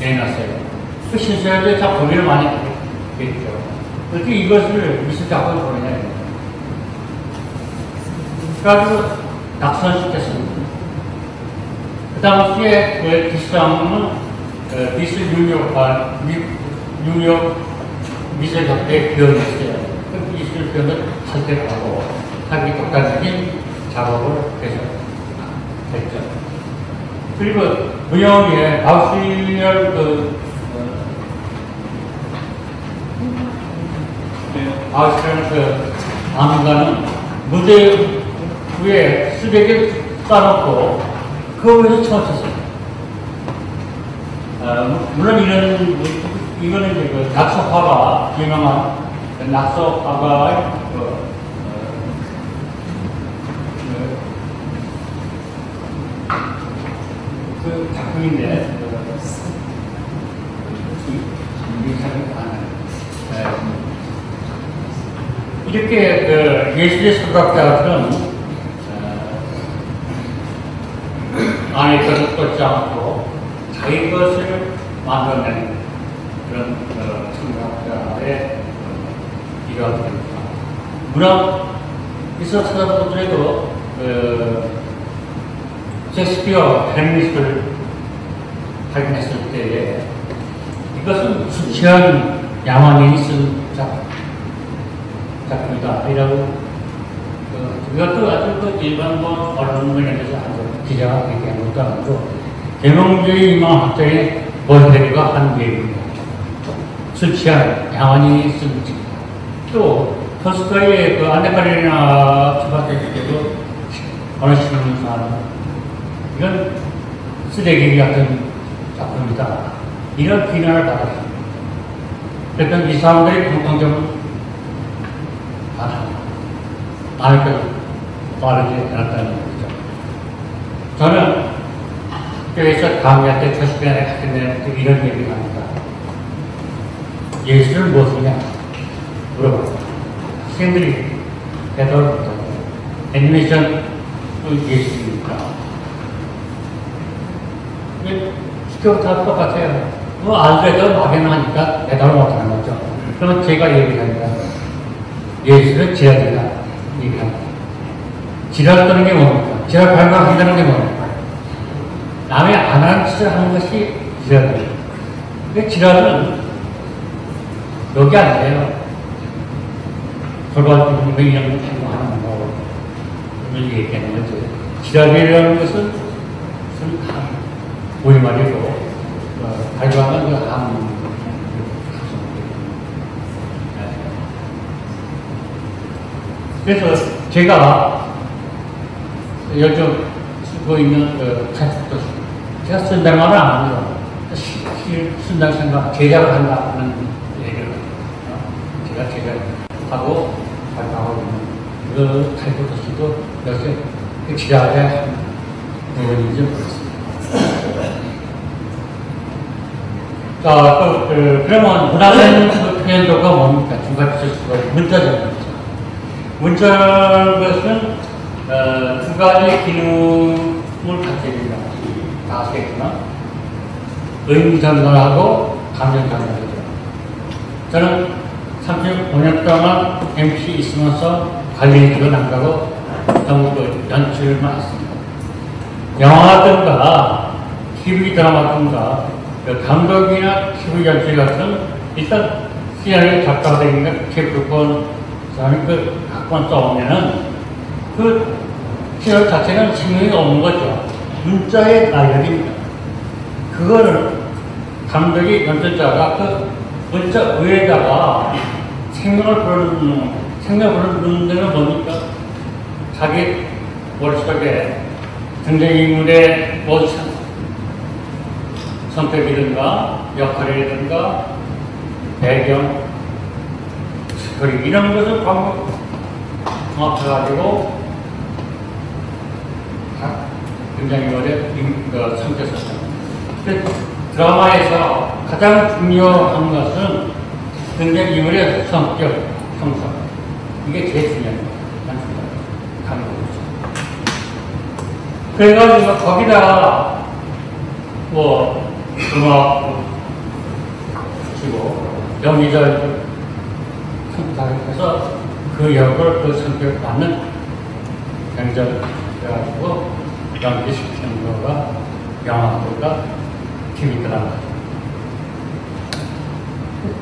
내놨어요. 그 신사람들이 다 고민을 많이 했죠. 어떻게 이것을 미술 작품을 보내냐. 그래가지고 낙선시켰습니다. 그 당시에 그 기수장은 미술 뉴욕 미술협회에 기원했어요. 그 미술 기원을 선택하고 자기 독단적인 작업을 계속 했죠. 그리고 무용의 바우시얼 바우시얼 암가는 무대 위에 쓰레기를 쌓아놓고 그 위에서 춤을 췄어요. 물론 이거는 이제 그 낙서화가 유명한 낙서화가의 그 작품인데 이렇게 그 예술의 소각자들은 안에 것을 꽂지 않고 자기 것을 만들어내는 그런 청각자의 이러합니다. 문학 미술 찾아보더라도 셰익스피어 햄릿을 발견했을 때에 이것은 수치한 야만인이 쓴 작품이다 이라고 이것도 아주 그 일반 언론에서 아주 기자가 얘기한 것도 아니고 계몽주의 유망학자의 볼테르가 한 얘기입니다. 수치한 야만인이 쓴 책. 또 토스토이의 그 안나 카레니나 집합했을 때도 어느 신문사는 이건 쓰레기 같은 작품이다. 이런 비난을 받았습니다. 그랬더니 이 사람들의 공통점은 남의 것을 빠르게 해놨다는 거죠. 저는 학교에서 강의할 때 첫 시간에 학생들한테 이런 얘기를 합니다. 예술은 무엇이냐? 물어봤어요. 학생들이 대답을 못하고 애니메이션도 예술입니까? 시켜부터 똑같아요. 뭐 알더라도 막연하니까 대답을 못하는 거죠. 그러면 제가 얘기합니다. 예술은 지랄이다. 얘기합니다. 지랄 떠는 게 뭡니까? 지랄 발광한다는 게 뭡니까? 남이 안 하는 짓을 하는 것이 지랄이에요. 근데 지랄은 여기 안 돼요. 돌발적인 이런 걸 하는 거. 그걸 얘기하는 거죠. 지랄이라는 것은 우리말이고 발광은 그 함. 그래서 제가 요즘 쓰고 있는 그 책도 제가 쓴다는 말은 안 합니다. 쓴다는 생각, 제작을 한다는 얘기를 제가 제작하고 발표하고 있는 그 타이틀 도시도 요새 그 지자체 부분인지 모르겠습니다. 자, 또, 그러면 문화된 표현도가 뭡니까? 두 가지 수가 문자적입니다. 문자라는 것은 두 가지 기능을 갖게 됩니다. 다 아시겠구나. 의미 전달하고 감정 전달이죠. 저는 35년 동안 MC 있으면서 관리인도 남가고 전부 연출만 했습니다. 영화든가 TV 드라마든가 감독이나 TV 연출 같은 일단 시나리오 작가가 되니까 기획권 사람이 그 각본 써오면은 그 시나리오 자체는 생명이 없는 거죠. 문자의 나열입니다. 그거를 감독이 연출자가 그 문자 위에다가 생명을 부르는 데는 뭡니까? 자기 머릿속에 등장인물의 모션 성격이든가 역할이든가 배경, 스토리 이런 것을 방금 합쳐가지고 등장인물의 성격을 드라마에서 가장 중요한 것은 등장인물의 성격, 성성 이게 제일 중요한 거예요. 그래가지고 거기다가 뭐 음악 주고 연기자 선택해서 그 역을 그 성격에 맞는 경쟁을 해가지고 연기시키는 거가 영화보다 재밌더라고요.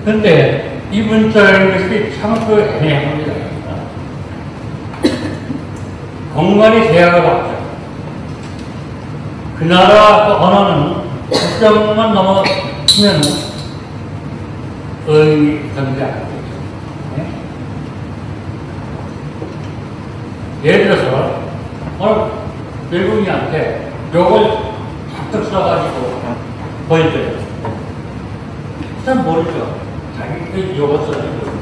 근데 이 문자라는 것이 참 그 애매합니다. 공간이 제약을 받죠. 그 나라 그 언어는 국경만 넘어가면 의미 정지 않고 네? 예를 들어서 오늘 외국인한테 욕을 잔뜩 써가지고 보여줘요. 잘 모르죠. 자기 욕을 써가지고.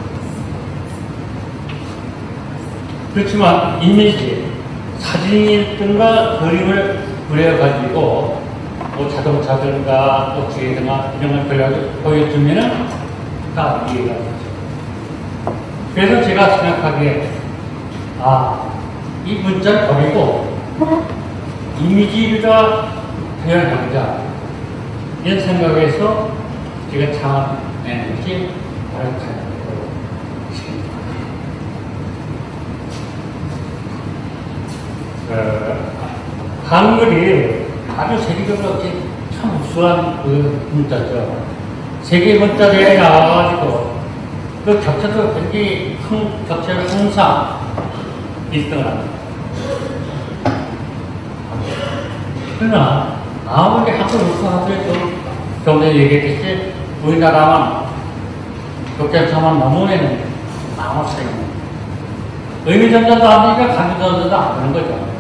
그렇지만 이미지, 사진이든가 그림을 그려가지고 뭐 자동차든가 또 지혜든가 이런 걸 그려가지고 보여주면은 다 이해가 되죠. 그래서 제가 생각하기에 이 문자를 버리고 이미지가 표현하자 이런 생각에서 제가 창업한 것이 바로 가야라고 있습니다. 한글이 아주 세계적으로 참 우수한 그 문자죠. 세계 문자대에 나와가지고 그 격차도 굉장히 큰 격차를 항상 1등을 합니다. 그러나 아무리 한글 우수하더라도 좀 전에 얘기했듯이 우리나라만 격차만 넘으면 아무 소용없는 의미전자도 안 되니까 감정전자도 안 되는 거죠.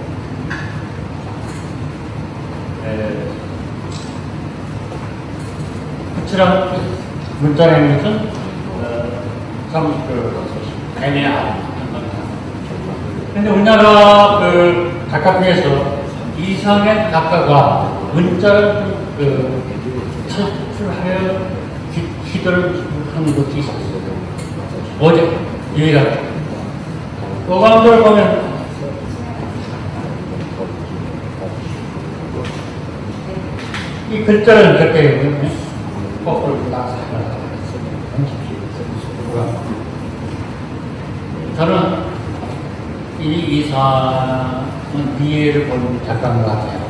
그처럼 문자라는 것은 참 애매한 겁니다. 그런데 우리나라 그 작가 중에서 이상현 작가가 문자를 탈출하여 시도를 하는 것이 있었어요. 어제 유일하게. 오감도를 보면 이 글자를 이렇게 거꾸로 저는 이 이상은 미래를 보는 작가인 것 같아요.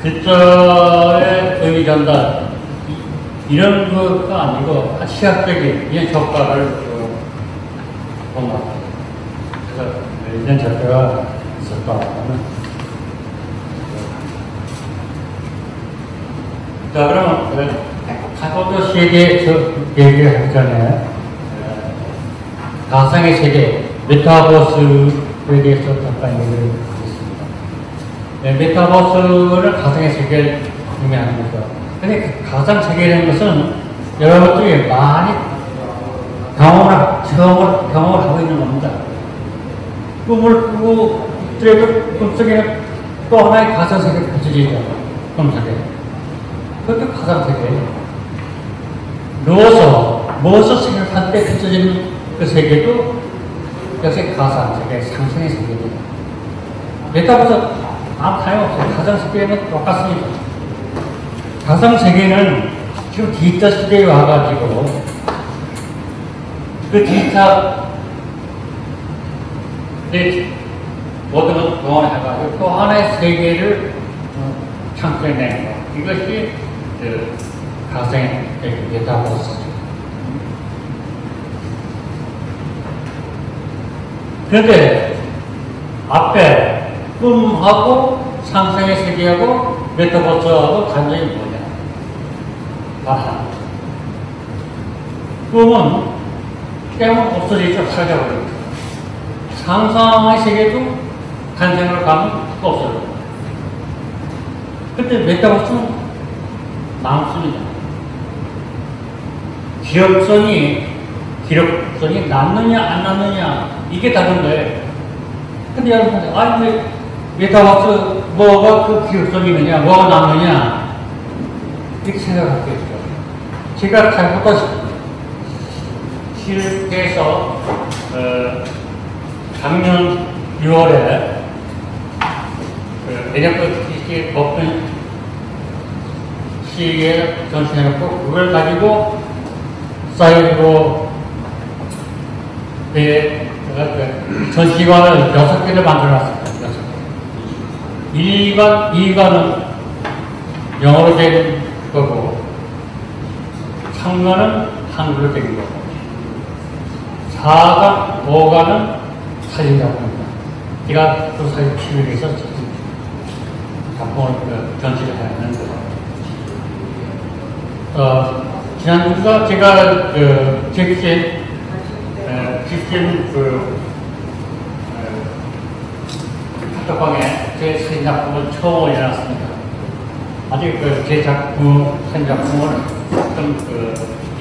글자의 의미 전달 이런 것가 아니고 시각적인 이런 효과를 본 것 같아요. 그래서 이런 작가가 있었다 하면 자, 그러면 가상도 세계 얘기를 하기 전에 가상의 세계, 메타버스에 대해서 잠깐 얘기를 하겠습니다. 메타버스는 가상의 세계를 의미하는 거죠. 근데 그 가상 세계라는 것은 여러분들이 많이 경험을 하고 있는 겁니다. 꿈을 꾸고 있더라도 꿈속에는 또 하나의 가상 세계가 펼쳐지죠. 꿈속에. 그것도 가상 세계예요. 누워서 무엇을 생각할 때 펼쳐지는 그 세계도 역시 가상 세계, 상상의 세계입니다. 메타버스 아무 다름없어요. 가상 세계는 똑같습니다. 가상 세계는 지금 디지털 시대에 와가지고 그 디지털 모든 것을 동원해가지고 또 하나의 세계를 창출해내는 것. 이것이 그 가상의 메타버스죠. 그런데 앞에 꿈하고 상상의 세계하고 메타버스하고 관련이 뭐냐? 하나. 꿈은 깨면 없어지죠. 사라져버립니다. 상상의 세계도 탄생을 가면 또 없어져요. 근데 메타버스는 많습니다. 기억성이 남느냐 안 남느냐 이게 다른 거예요. 근데 여러분 아니 왜 메타버스 뭐가 그 기억성이 있느냐 뭐가 남느냐 이렇게 생각하겠죠. 제가 잘못했을 실제에서 작년 6월에 내년도 시에 법정 시에 전시해놓고 그걸 가지고 사이드로 전시관을 6개를 만들어놨습니다. 6개. 1관, 2관은 영어로 된 거고 3관은 한글로 된 거고 4관, 5관은 사진 작품입니다. 제가 그 사진 기획해서 작품을 전시를 해놨는데 지난주가 제가 직진 카톡방에 제 사진 작품을 처음 올려놨습니다. 아직 제 작품, 사진 작품을 좀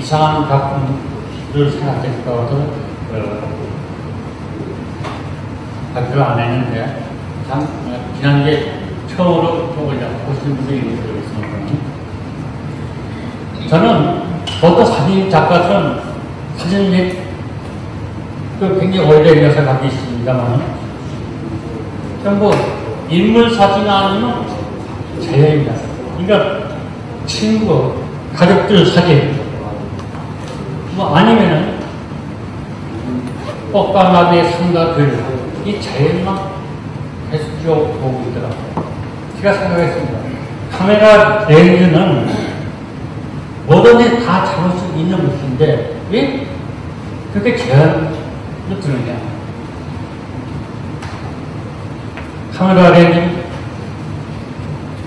이상한 작품을 생각했다고 발표를 안 했는데 참 지난주에 처음으로 보시는 분들이 있습니다. 저는 어떤 사진 작가들은 사진이 굉장히 오래된 녀석 갖고 있습니다만 전부 인물 사진 아니면 제외입니다. 그러니까 친구, 가족들 사진 뭐 아니면은 꽃가마비의 산과 들, 이 자연만 계속 보고 있더라고요. 제가 생각했습니다. 카메라 렌즈는 뭐든지 다 잡을 수 있는 것인데 왜 그렇게 제한을 두느냐. 카메라 렌즈는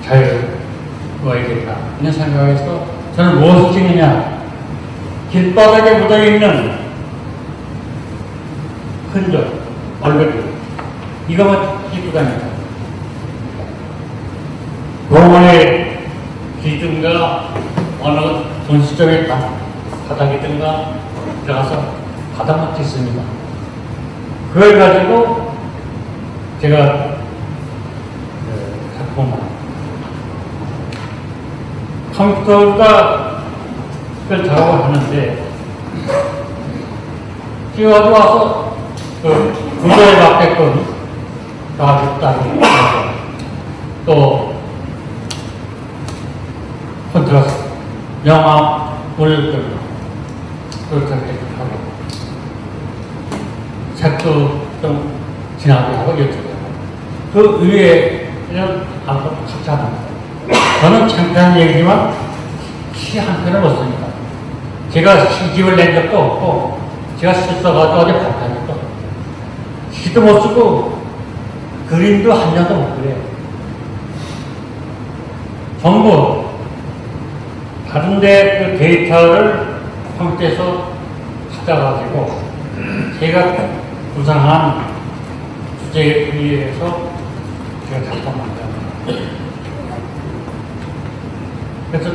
잘 보아야겠다 이런 생각에서 저는 무엇을 찍느냐. 길바닥에 묻어있는 흔적, 얼굴들 이거만 찍고 다닙니다. 공원의 기둥과 어느 분수적인 바닥이든가 들어가서 바닥만 찍습니다. 그걸 가지고 제가 작품을 컴퓨터가 그걸 작업을 하는데 찍어가지고 와서 구조에 맞게끔 놔줬다니 또 컨트라스트 영화 올려주고 그렇게 하고 색도 좀 진하게 하고 이렇게 하고 그 위에는 아무것도 같이 안 합니다. 저는 창피한 얘기지만 시 한 편을 못 씁니다. 제가 시집을 낸 적도 없고 제가 시 써가지고 어제 발표한 적도 없고 시도 못 쓰고 그림도 한 장도 못 그려요. 전부 다른데 그 데이터를 컴퓨터에서 찾아가지고 제가 구상한 주제에 의해서 제가 작품 만듭니다. 그래서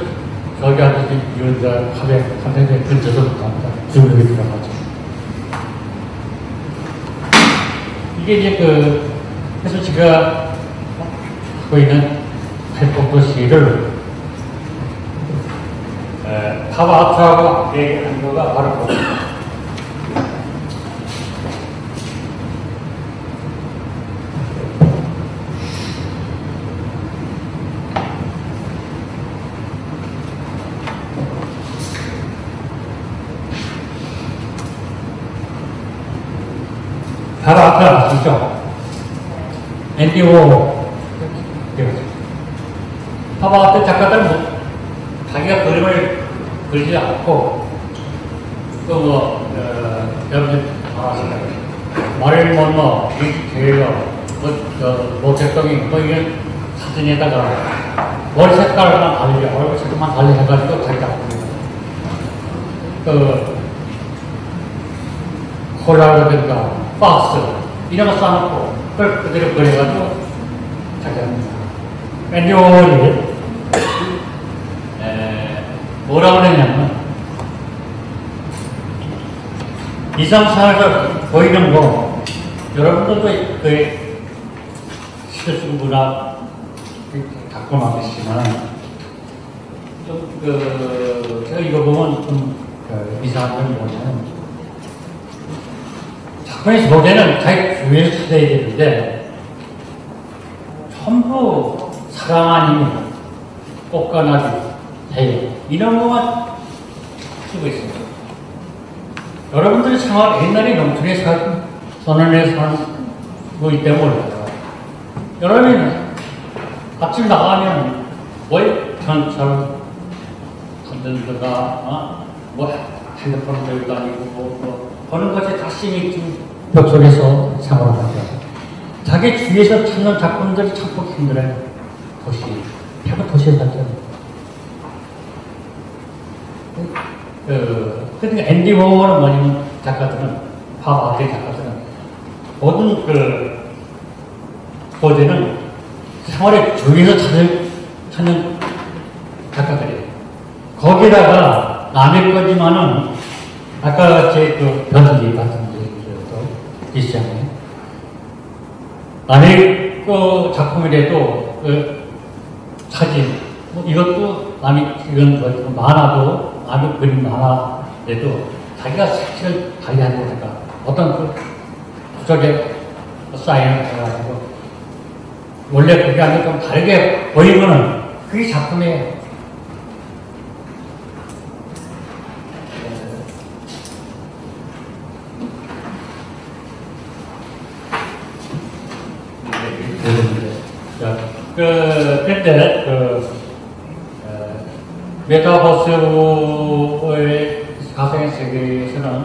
저기 아저씨 이혼자 카페에 근처에서 합니다. 주문이 들어가죠. 이게 이제 그래서 제가 하고 있는 탈북도시를 팝아트하고 얘기하는 거가 바로 그겁니다. 팝아트 아시죠? 앤디 워홀. 팝아트 작가들은 자기가 그림을 그리지 않고 또 여러분들 알아시나요? 마릴 먼로, 릭 테일러, 모택동이 뭐 이런 사진에다가 머리 색깔만 달리, 얼굴 색깔만 달리 해가지고 자기 작품입니다. 콜라라든가 박스 이런 거 써놓고 그걸 그대로 그려가지고 자기 작품입니다. 앤디 워홀이 뭐라고 그랬냐면 이상사회가 보이는 거 여러분들도 실수구나 갖고 만드시지만 좀 제가 이거 보면 좀 이상한 점이 뭐냐면 작품의 소재는 자기 주위에서 찾아야 되는데 전부 사랑하니 꽃가나비 해요. 이런 것만 쓰고 있습니다. 여러분들이 생활 옛날에 농촌에 선언에 사는 거기 때문에 몰라요. 여러분이 아침 나가면 왜 전철 건들다가 뭐 핸드폰 들고 다니고 뭐 그런 것에 다시 벽 속에서 생활합니다. 자기 주위에서 찾는 작품들이 참 보기 힘들어요. 도시, 결국 도시에 살죠. 그러니까 앤디 워홀은 뭐냐면 작가들은, 팝 아트 작가들은 모든 소재는 생활의 주위에서 찾는 작가들이에요. 거기다가 남의 거지만은 아까 제 변기 같은 얘기도 비슷하네. 남의 거 작품이라도 사진, 뭐 이것도 이건 만화도 남의 그림 만화라도 자기가 색칠을 관리하는 거니까 어떤 구석에 사인을 해가지고 원래 그게 아니라 좀 다르게 보이면은 그게 작품이에요. 그런데 메타버스의 가상의 세계에서는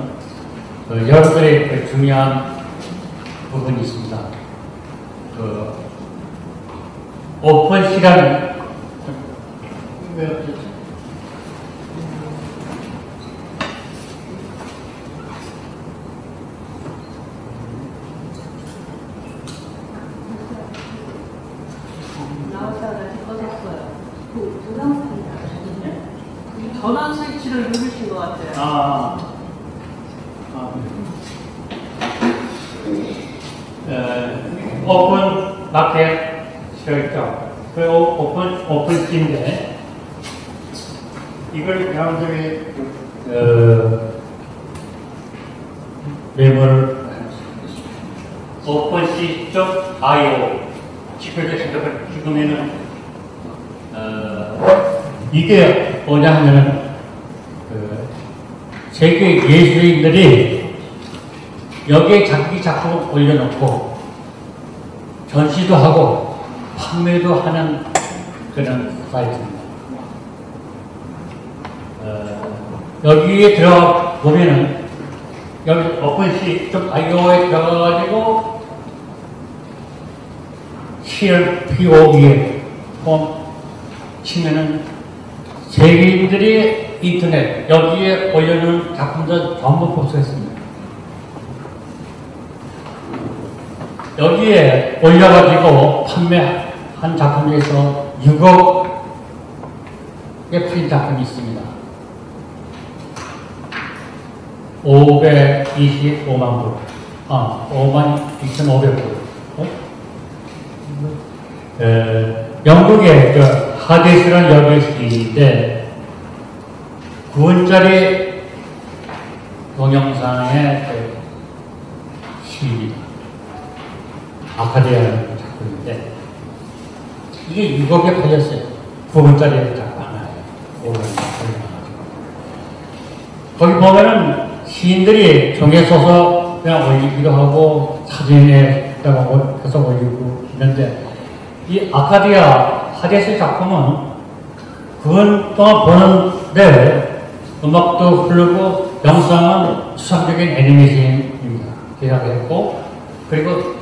여러 가지 중요한 부분이 있습니다. 오픈시라는 전환 스위치를 누르신 것 같아요. 오픈 마켓이죠. 그 오픈시인데 이걸 여러분들이 메모를 openc.io 지표적 생각을 지금에는 이게 뭐냐면은 세계 예술인들이 여기에 자기 작품을 올려놓고 전시도 하고 판매도 하는 그런 사이트입니다. 여기에 들어가 보면은 여기 오픈c.io에 들어가가지고 POV에 치면은 세계인들이 인터넷 여기에 올려놓은 작품들 전부 볼 수 있습니다. 여기에 올려가지고 판매한 작품에서 6억에 팔린 작품이 있습니다. 525만 불, 52,500불. 영국의 하데스라는 여배우인데 9원짜리 동영상의 시입니다. 아카디아라는 작품인데 이게 6억에 팔렸어요. 9원짜리 작품 하나예요. 거기 보면은 시인들이 종이에 써서 그냥 올리기도 하고 사진에 해서 올리고 있는데 이 아카디아 하데스 작품은 그건 동안 보는데 음악도 흐르고 영상은 추상적인 애니메이션입니다. 계약했고 그리고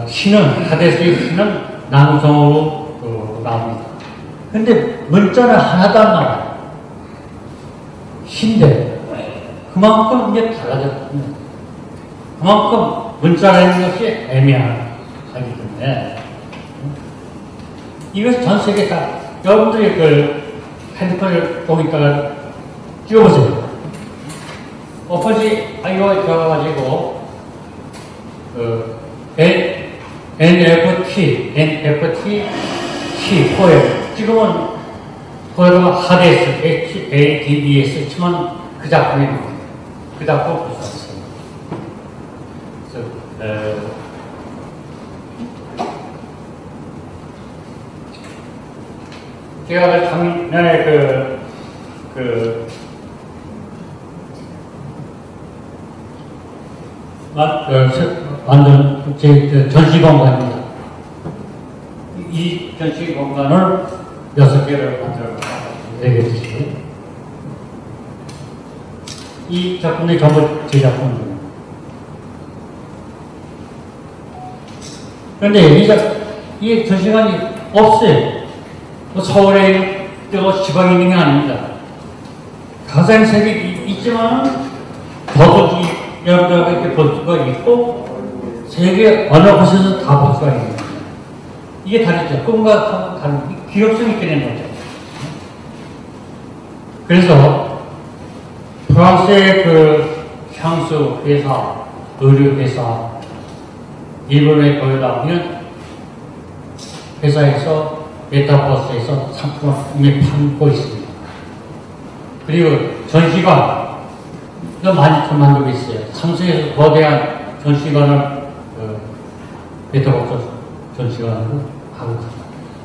시는 하데스의 시는 낭송으로 나옵니다. 근데 문자는 하나도 안 나와요. 시인데 그만큼 이제 달라졌거든요. 그만큼 문자라는 것이 애매하기 때문에 이것이 전 세계 다 여러분들이 핸드폰을 좀 이따가 찍어보세요. 오픈c.io에 들어가가지고 NFT 포에 지금은 거기다가 하데스 HADDS 치면 그 작품이 나옵니다. 그 작품 볼 수 있습니다. 제가 작년에 만든 제 전시공간입니다. 이 전시공간을 6개를 만들어 4개씩. 이 작품이 전부 제 작품입니다. 그런데 이 전시관이 없어요. 서울에 지방에 있는 게 아닙니다. 가상 세계 있지만 더욱이 여러분들과 이렇게 볼 수가 있고 세계 어느 곳에서 다 볼 수가 있는 거예요. 이게 다르죠. 꿈과 다른 기록성이 있게 되는 거죠. 그래서 프랑스의 그 향수 회사, 의류 회사, 일본의 도요타 이런 회사에서 메타버스에서 상품을 이미 팔고 있습니다. 그리고 전시관 많이 만들고 있어요. 상수에서 거대한 전시관을 메타버스 전시관으로 하고 있습니다.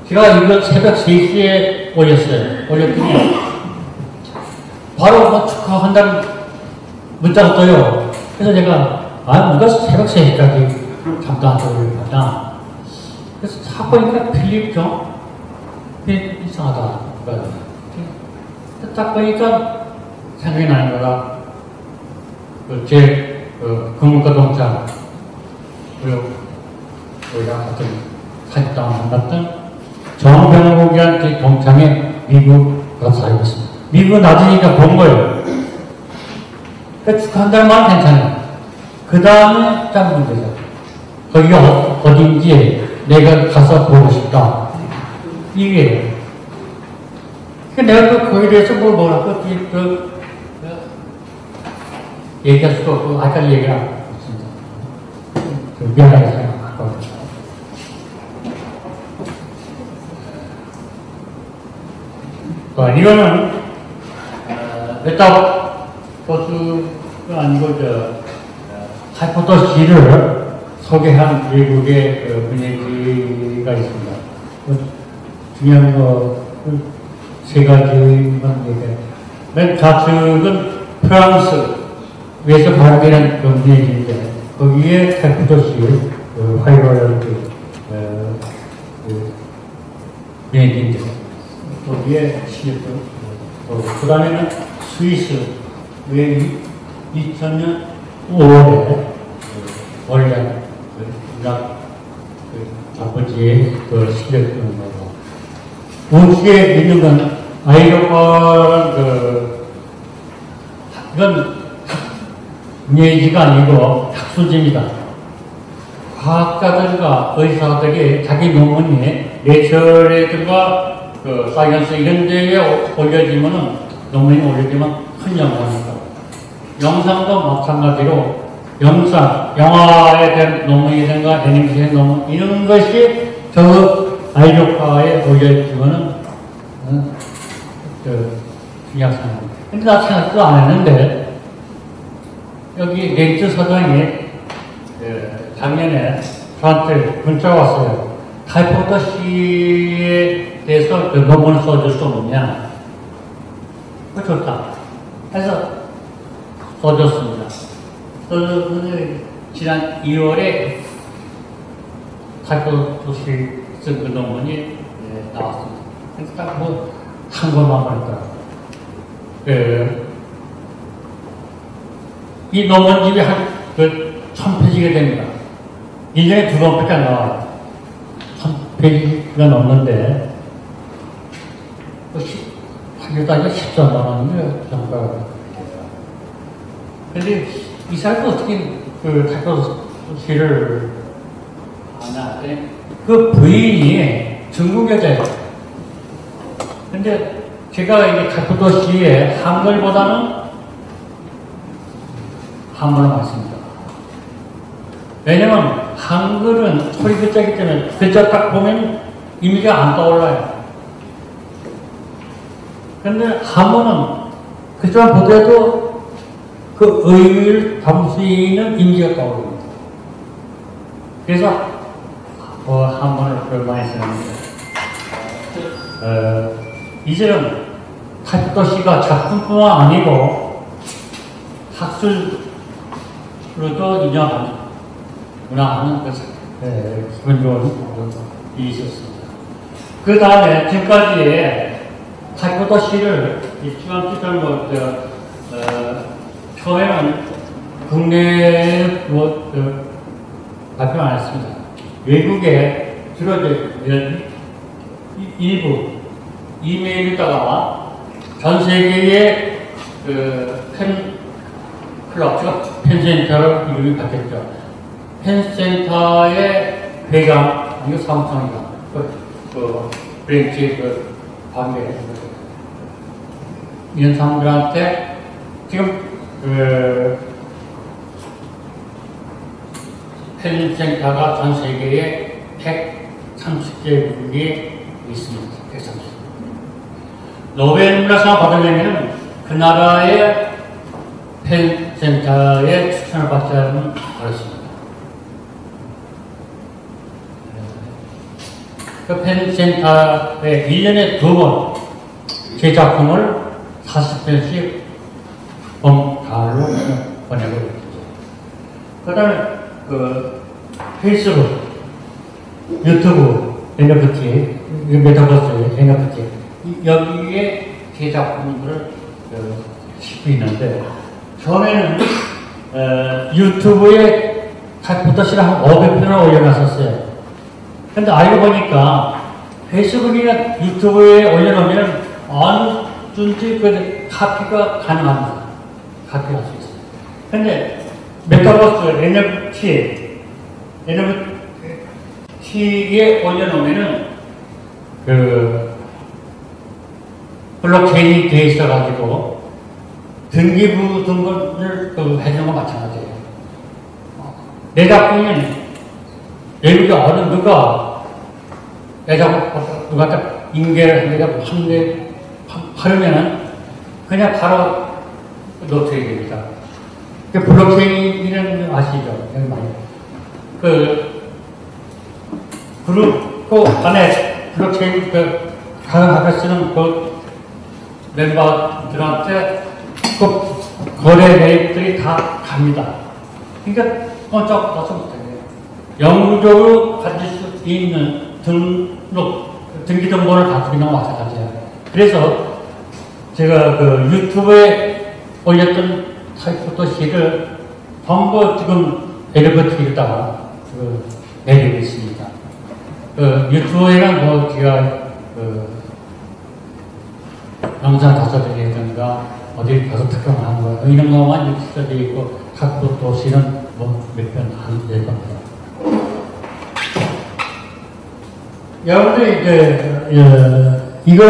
제가 이걸 새벽 3시에 올렸더니 바로 축하한다는 문자가 떠요. 그래서 제가 누가 새벽 3시까지 잠깐 올렸다. 그래서 딱 보니까 필립 종 이상하다. 딱 보니까 생각이 나는 거가 제 금문과 동창 그리고 우리가 같은 사직당을 만났던 정병국이라는 제 동창에 미국 가서 살고 있습니다. 미국 낮으니까 본 거예요. 그러니까 축하한다는 말은 괜찮아요. 그 다음에 딱 문제죠. 거기가 어딘지 내가 가서 보고 싶다. 이게 내가 또 거기에 대해서 뭐라고 얘기할 수도 없고 아까 얘기한 미안하게 생각하고 이거는 메타버스가 아니고 하이퍼더시를 소개한 외국의 분위기가 있습니다. 중요한 거 세 가지만 얘기해요. 맨 좌측은 프랑스에서 발견한 분위기인데 거기에 하이퍼더시 화이러를 분위기인데 거기에 시했던 그 다음에는 스위스 왜 2000년 5월에 원래 아버지의 실력이었던 거고 우측에 있는 건 아이로파는 이건 예지가 아니고 학술지입니다. 과학자들과 의사들이 자기 논문이 내처라든가 사이언스 이런 데에 올려지면은 논문이 올려지면 큰 영광입니다. 영상도 마찬가지로 영화에 대한 논문이든가 애니메이션의 논문 이런 것이 저 아이로파에 올려지면은 중요한 상황입니다. 근데 나 생각도 안 했는데 여기 네이처 사장이 작년에 저한테 문자가 왔어요. 하이퍼더시에 대해서 논문을 써줄 수 없느냐. 좋다. 그래서 써줬습니다. 지난 2월에 하이퍼더시 쓴 그 논문이 나왔습니다. 그래서 딱 한 권만 보니까 이 논문집이 한 1000페이지가 됩니다. 1년에 2번밖에 안 나와요. 1000페이지가 넘는데 하기도 13만 원이면 정가가 근데 이 사람도 어떻게 하이퍼더시를 하나 그 부인이 중국 여자예요. 근데 제가 이게 하이퍼더시에 한글보다는 한문을 많습니다. 왜냐면 한글은 소리 글자이기 때문에 글자 딱 보면 이미지가 안 떠올라요. 근데 한문은 글자만 보더라도 그 의미를 담을 수 있는 이미지가 떠오릅니다. 그래서 한문을 많이 쓰는데 이제는 타이프도시가 작품뿐만 아니고 학술로도 인정하는 문화하는 것을 기본 좋은 일이 있었습니다. 그 다음에 지금까지의 타이프도시를 중앙기술 처음에는 국내에 발표 안 했습니다. 외국에 주로 일부 이메일에다가 전 세계의 팬클럽, 즉 팬센터를 이름이 바뀌었죠. 팬센터의 회장, 이거 사무총이다. 브랜치 관계 이런 사람들한테 지금 팬센터가 전 세계에 130개국이 있습니다. 130. 노벨 문학상 받으려면 그 나라의 팬센터의 추천을 받지 않으면 어렵습니다. 그 팬센터에 1년에 2번 제 작품을 40편씩 봄가을로 보내고 있죠. 그 다음에 페이스북, 유튜브, NFT, 메타버스, NFT 여기에 제 작품들을 싣고 있는데 처음에는 유튜브에 타이프도시를 한 500편을 올려놨었어요. 근데 알고 보니까 페이스북이나 유튜브에 올려놓으면 언제든지 그 카피가 가능합니다. 카피할 수 있어요. 근데 메타버스, NFT에 올려놓으면은 블록체인이 되어 있어가지고 등기부 등본을 해주는 건 마찬가지예요. 내 작품은 외국에 어느 누가 내 작품 누구한테 인계를 내가 하려면은 그냥 바로 노트에 됩니다. 블록체인이라는 거 아시죠? 여기 많이. 그룹 안에 블록체인 각각 쓰는 멤버들한테 거래 내역들이 다 갑니다. 그러니까 어쩌고 못해요. 영구적으로 가질 수 있는 등기등본을 가지고 있는 거 마찬가지예요. 그래서 제가 유튜브에 올렸던 타이프도시를 전부 지금 NFT에다가 내리고 있습니다. 유튜브에는 제가 영상 다섯이라든가 어디 가서 특강을 하는 거 이런 것만 유튜브에 있고 각 도시는 몇 편 안 될 겁니다. 여러분들 이거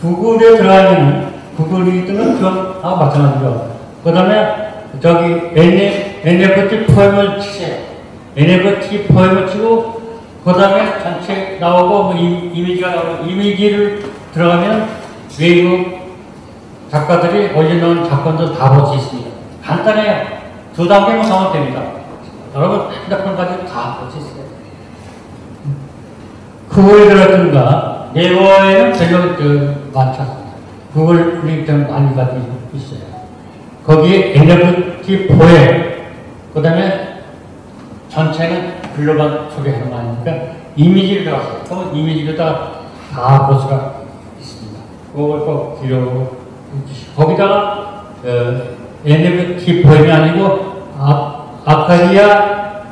구글에 들어가면 구글이 뜨면 그거하고 마찬가지죠. 그 다음에 저기 NFT 포엠을 치세요. NFT 포엠을 치고 그 다음에 전체 나오고 이미지가 나오고 이미지를 들어가면 외국 작가들이 올려놓은 작품도 다 볼 수 있습니다. 간단해요. 2단계만 가면 됩니다. 여러분 핸드폰 가지고 다 볼 수 있어요. 구글에 들어갔던가 네이버에는 별로 많지 않습니다. 구글 링크는 많이 가지고 있어요. 거기에 NFT 포엠, 그 다음에 전체는 글로벌 소개하는 거 아니니까 이미지를 들어갔어요. 그러면 이미지를 다 볼 수가 있습니다. 그걸 꼭 기록, 거기다가 NFT 포엠이 아니고 아카디아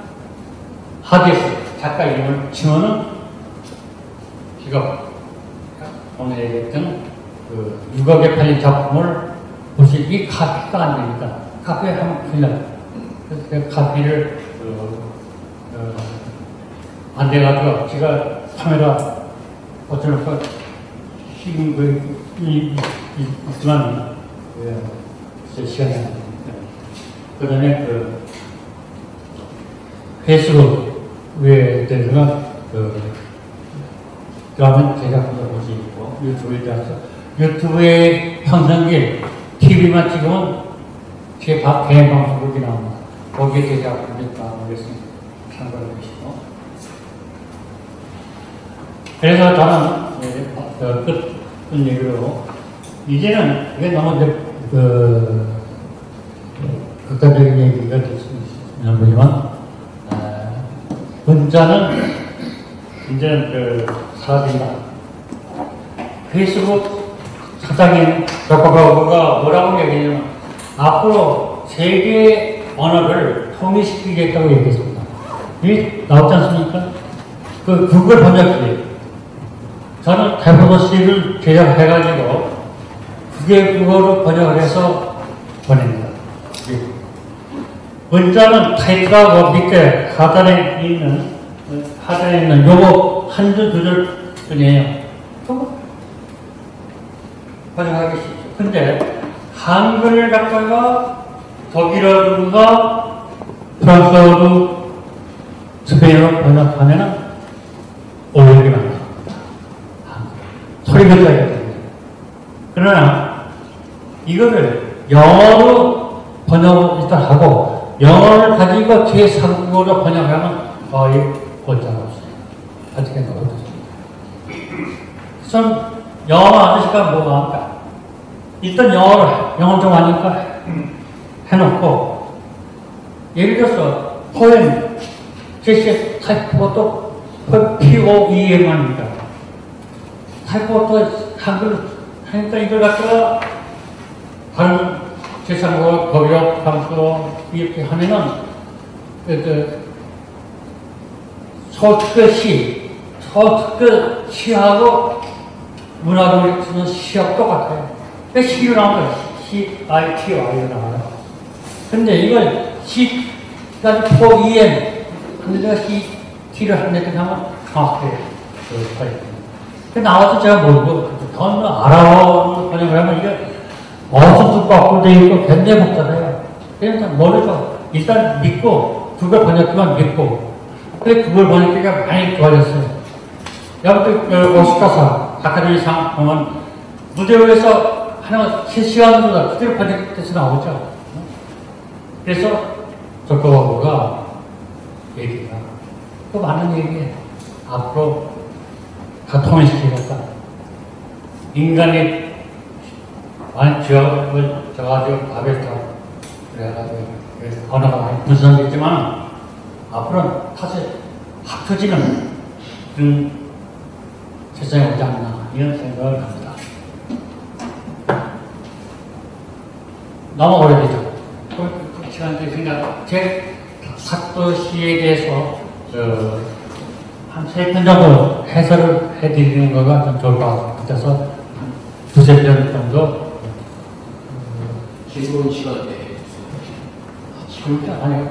하디스 작가 이름을 치면은 제가 오늘 얘기했던 6억에 팔린 작품을 보실 이 카피가 안 되니까 카피에 하면 큰일 나요. 그래서 그 카피를 안 돼가지고 제가 카메라 어쩌놓고 찍은 있지만 시간이 안 됩니다. 그 다음에 페이스북에 대해서 그러면 제가 그걸 볼 수 있고 유튜브에 대해서 유튜브에 형성된 TV만 찍으면 제 개인 방송국이 나옵니다. 거기에 제가 나오겠습니다. 참고해 주시고. 그래서 저는 얘기로 이제는 이게 너무 이제 극단적인 얘기가 될 수 있는 거지만 문자는 이제는 사라진다. 페이스북 사장인 저거가 뭐라고 얘기하냐면 앞으로 세계 언어를 통일시키겠다고 얘기했습니다. 이게 나왔지 않습니까? 그 구글 번역기. 저는 대포도시를 제작해가지고 그거로 번역을 해서 보냅니다. 문자는 타입하고 밑에 하단에 있는 요거 한 줄 두 줄 뿐이에요. 번역하기 쉽죠. 근데 한글을 갖다가 독일어가 프랑스어로 스페인어로 번역하면은 오해가 많다. 소리가 짜야 됩니다. 그러나 이거를 영어로 번역을 일단 하고 영어를 가지고 제3국어로 번역하면 거의 골자가 없어요. 아직은 어렵습니다. 전 영어 아저씨가 뭐가 할까? 일단 영어 좀 아니까 해놓고 예를 들어서 포엠 제시 타이포도 POEM입니다. 타이포도 한글 하니까 이걸 갖다가 다른 제3국어 독일어, 프랑스어 이렇게 하면은 소특급 시하고 문화적으로 쓰는 시하고 똑같아요. 시로 나온 거예요. CITY로 나와요. 근데 이걸 C까지 POEM 근데 내가 C를 한다고 하면 정확해요. 나와서 제가 모르고 저는 아랍어로 번역을 하면 이게 어떤 뜻밖으로 되어 있고 굉장히 복잡해요. 그러니까 모르죠. 일단 믿고 그걸 번역기만 믿고 근데 그걸 번역기가 많이 좋아졌어요. 여러분들 오스카상 아카데미상 보면 무대에서 하나 실시간으로 그대로 번역돼서 나오죠. 그래서 저거가 얘기가 또 많은 얘기예요. 앞으로 다 통일시키겠다. 인간이 많이 져가지고 바벨탑 그래가지고 언어가 많이 분산됐지만 앞으로는 사실 합쳐지는 그런 세상이 오지 않나 이런 생각을 합니다. 너무 오래되죠. 그 시간대 생각 제 사도시에 대해서 한 3편 정도 해설을 해드리는 거가 좀 좋을 것 같아서 두세 편 정도 즐거운 시간에 아니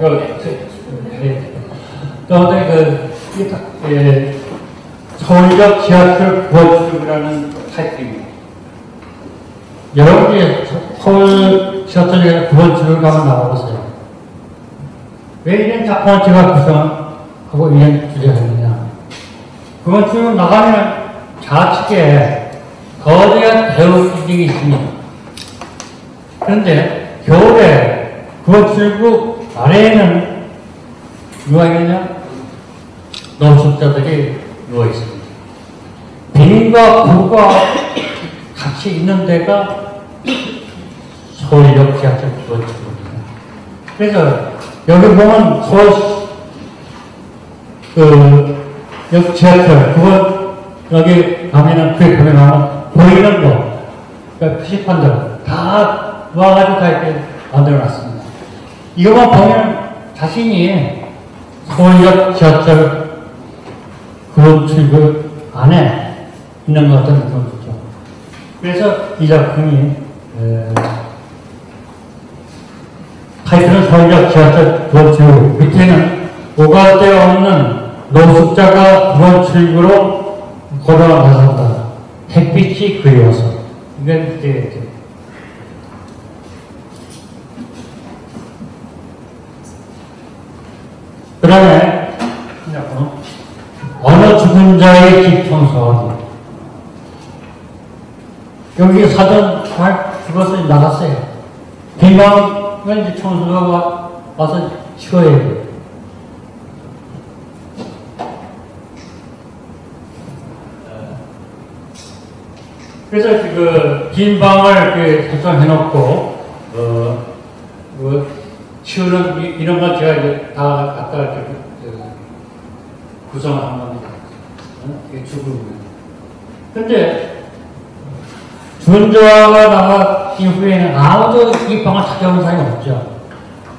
또 서울역 지하철 구원출구라는 타이틀입니다. 여러분이 서울 지하철역 구원출구 가면 나와보세요. 왜 이런 작품을 제가 구성하고 이런 주제를 했느냐. 구원출구 나가면 좌측에 거대한 배우 빌딩이 있습니다. 그런데 겨울에 구원출구 아래에는 누가 있느냐? 노숙자들이 누워 있습니다. 빈과 구가 같이 있는 데가 서울역 지하철 구원출구입니다. 그래서 여기 보면 서울 역 지하철 구원 여기 가면은 그 가면 보이는 거, 그러니까 표시판들 다 와가지고 다 이렇게 만들어놨습니다. 이거만 보면 자신이 서울역 지하철 구원출구 안에 있는 것 같은 느낌을 주죠. 그래서 이 작품이 타이틀은 서울역 지하철 구원출구, 밑에는 오가되어 없는 노숙자가 구원출구로 걸어 나선다. 햇빛이 그리워서. 이건 이제 그 다음에 어느 죽은 자의 집 청소하기. 여기 사전 죽어서 나갔어요. 빈방을 이제 청소가 와서 치워야 돼요. 그래서 그 빈 방을 설정해놓고 치우는 이런 거 제가 이제 다 갖다 이렇게 구성을 한 겁니다. 이게 주부입니다. 근데 주원조화가 나간 이후에는 아무도 이 방을 찾아오는 사람이 없죠.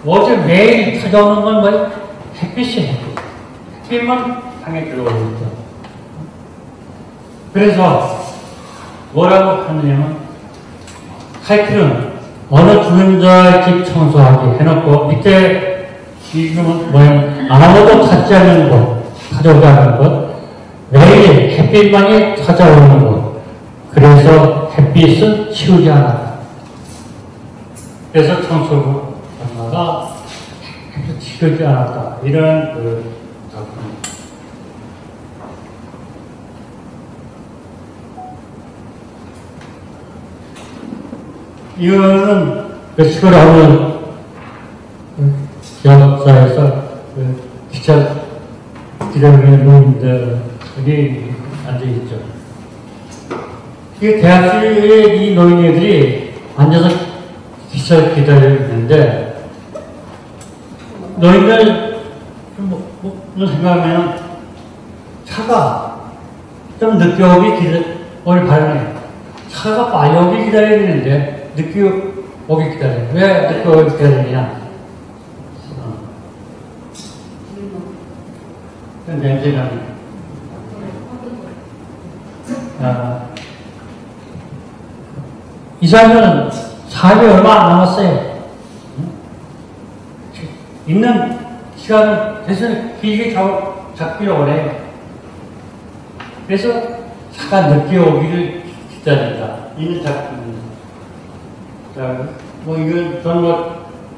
어제 매일 찾아오는 건 뭐예요? 햇빛이 햇빛만 방에 들어오고 있죠. 그래서 뭐라고 하느냐면 타이틀은 어느 주민자의 집 청소하기 해놓고 밑에 지금은 뭐냐면 아무도 찾지 않는 곳, 찾아오지 않는 곳, 매일 햇빛만이 찾아오는 곳. 그래서 햇빛은 치우지 않았다. 그래서 청소부 엄마가 햇빛 치우지 않았다. 이런 그 작품입니다. 이거는 멕시코를 하는 기업사에서 기차 기다리는 노인들이 앉아있죠. 이 대학교의 이 노인들이 앉아서 기차 기다리고 있는데, 노인들 생각하면 차가 좀 늦게 오길 바라네. 차가 빨리 오길 기다려야 되는데, 늦게 오길 기다려요. 왜 늦게 오길 기다리냐? 냄새가. 이 사람은 삶이 얼마 안 남았어요. 있는 시간을 대신 길게 잡기로 원해요. 그래서 차가 늦게 오기를 기다린다. 이는 작품입니다. 자, 이건 저는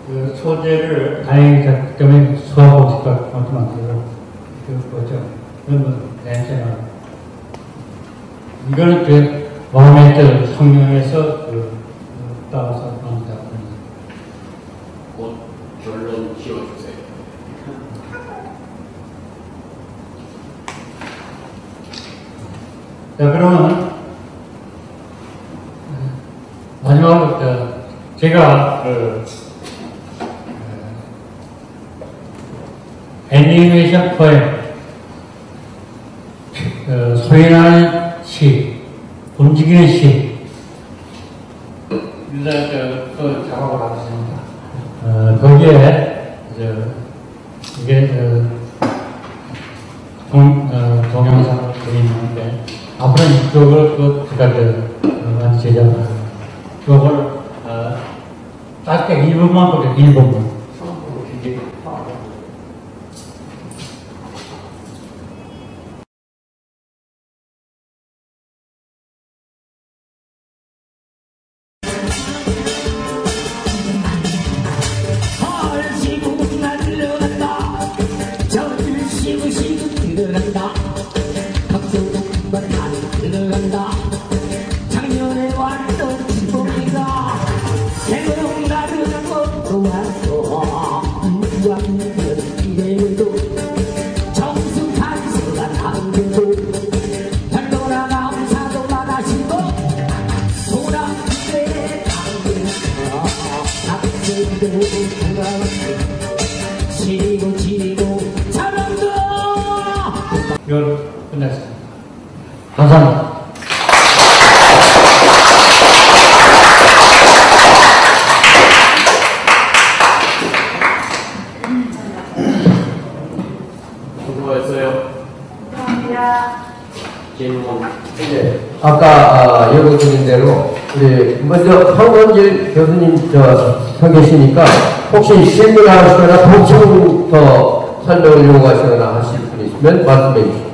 그 소재를 다행히 잡기 때문에 수하고 싶다. 어떤 그거죠. 이건 냄새나. 이거는 그 마음에 성령에서 따라서 나온 작품입니다. 곧 결론 지어주세요. 자, 그러면 마지막으로 제가 애니메이션 포엠 소인하는 시, 움직이는 시 그 작업을 하겠습니다. 거기에 이게 동영상을 그리는데 앞으로 이쪽을 제가 제작을 이걸 짧게 1분만 보세요. 1분만. 작년에 왔던 지붕이가 새로운 나를 먹고 왔어. 이래도 정수 탄소가 남겨도 별도나 감사도 많아시고 소랑집에 당겨서 낙제도 돌아왔고 지리고 사랑도 이걸 끝냈습니다. 감사합니다. 수고했어요. 질문. 네. 아까 여쭤드린 대로 우리 먼저 황원길 교수님 서 계시니까 혹시 질문하시거나 보충 더 설명을 요구하시거나 하실 분 있으면 말씀해 주시죠.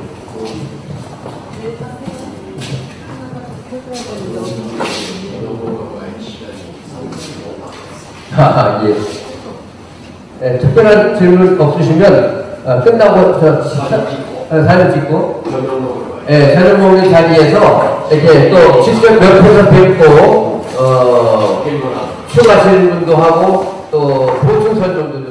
예. 네, 특별한 질문 없으시면 끝나고 사진 찍고 사진 먹는 자리에서 이렇게 또 직접 옆에서 뵙고 추가 질문도 하고 또 보충 설명도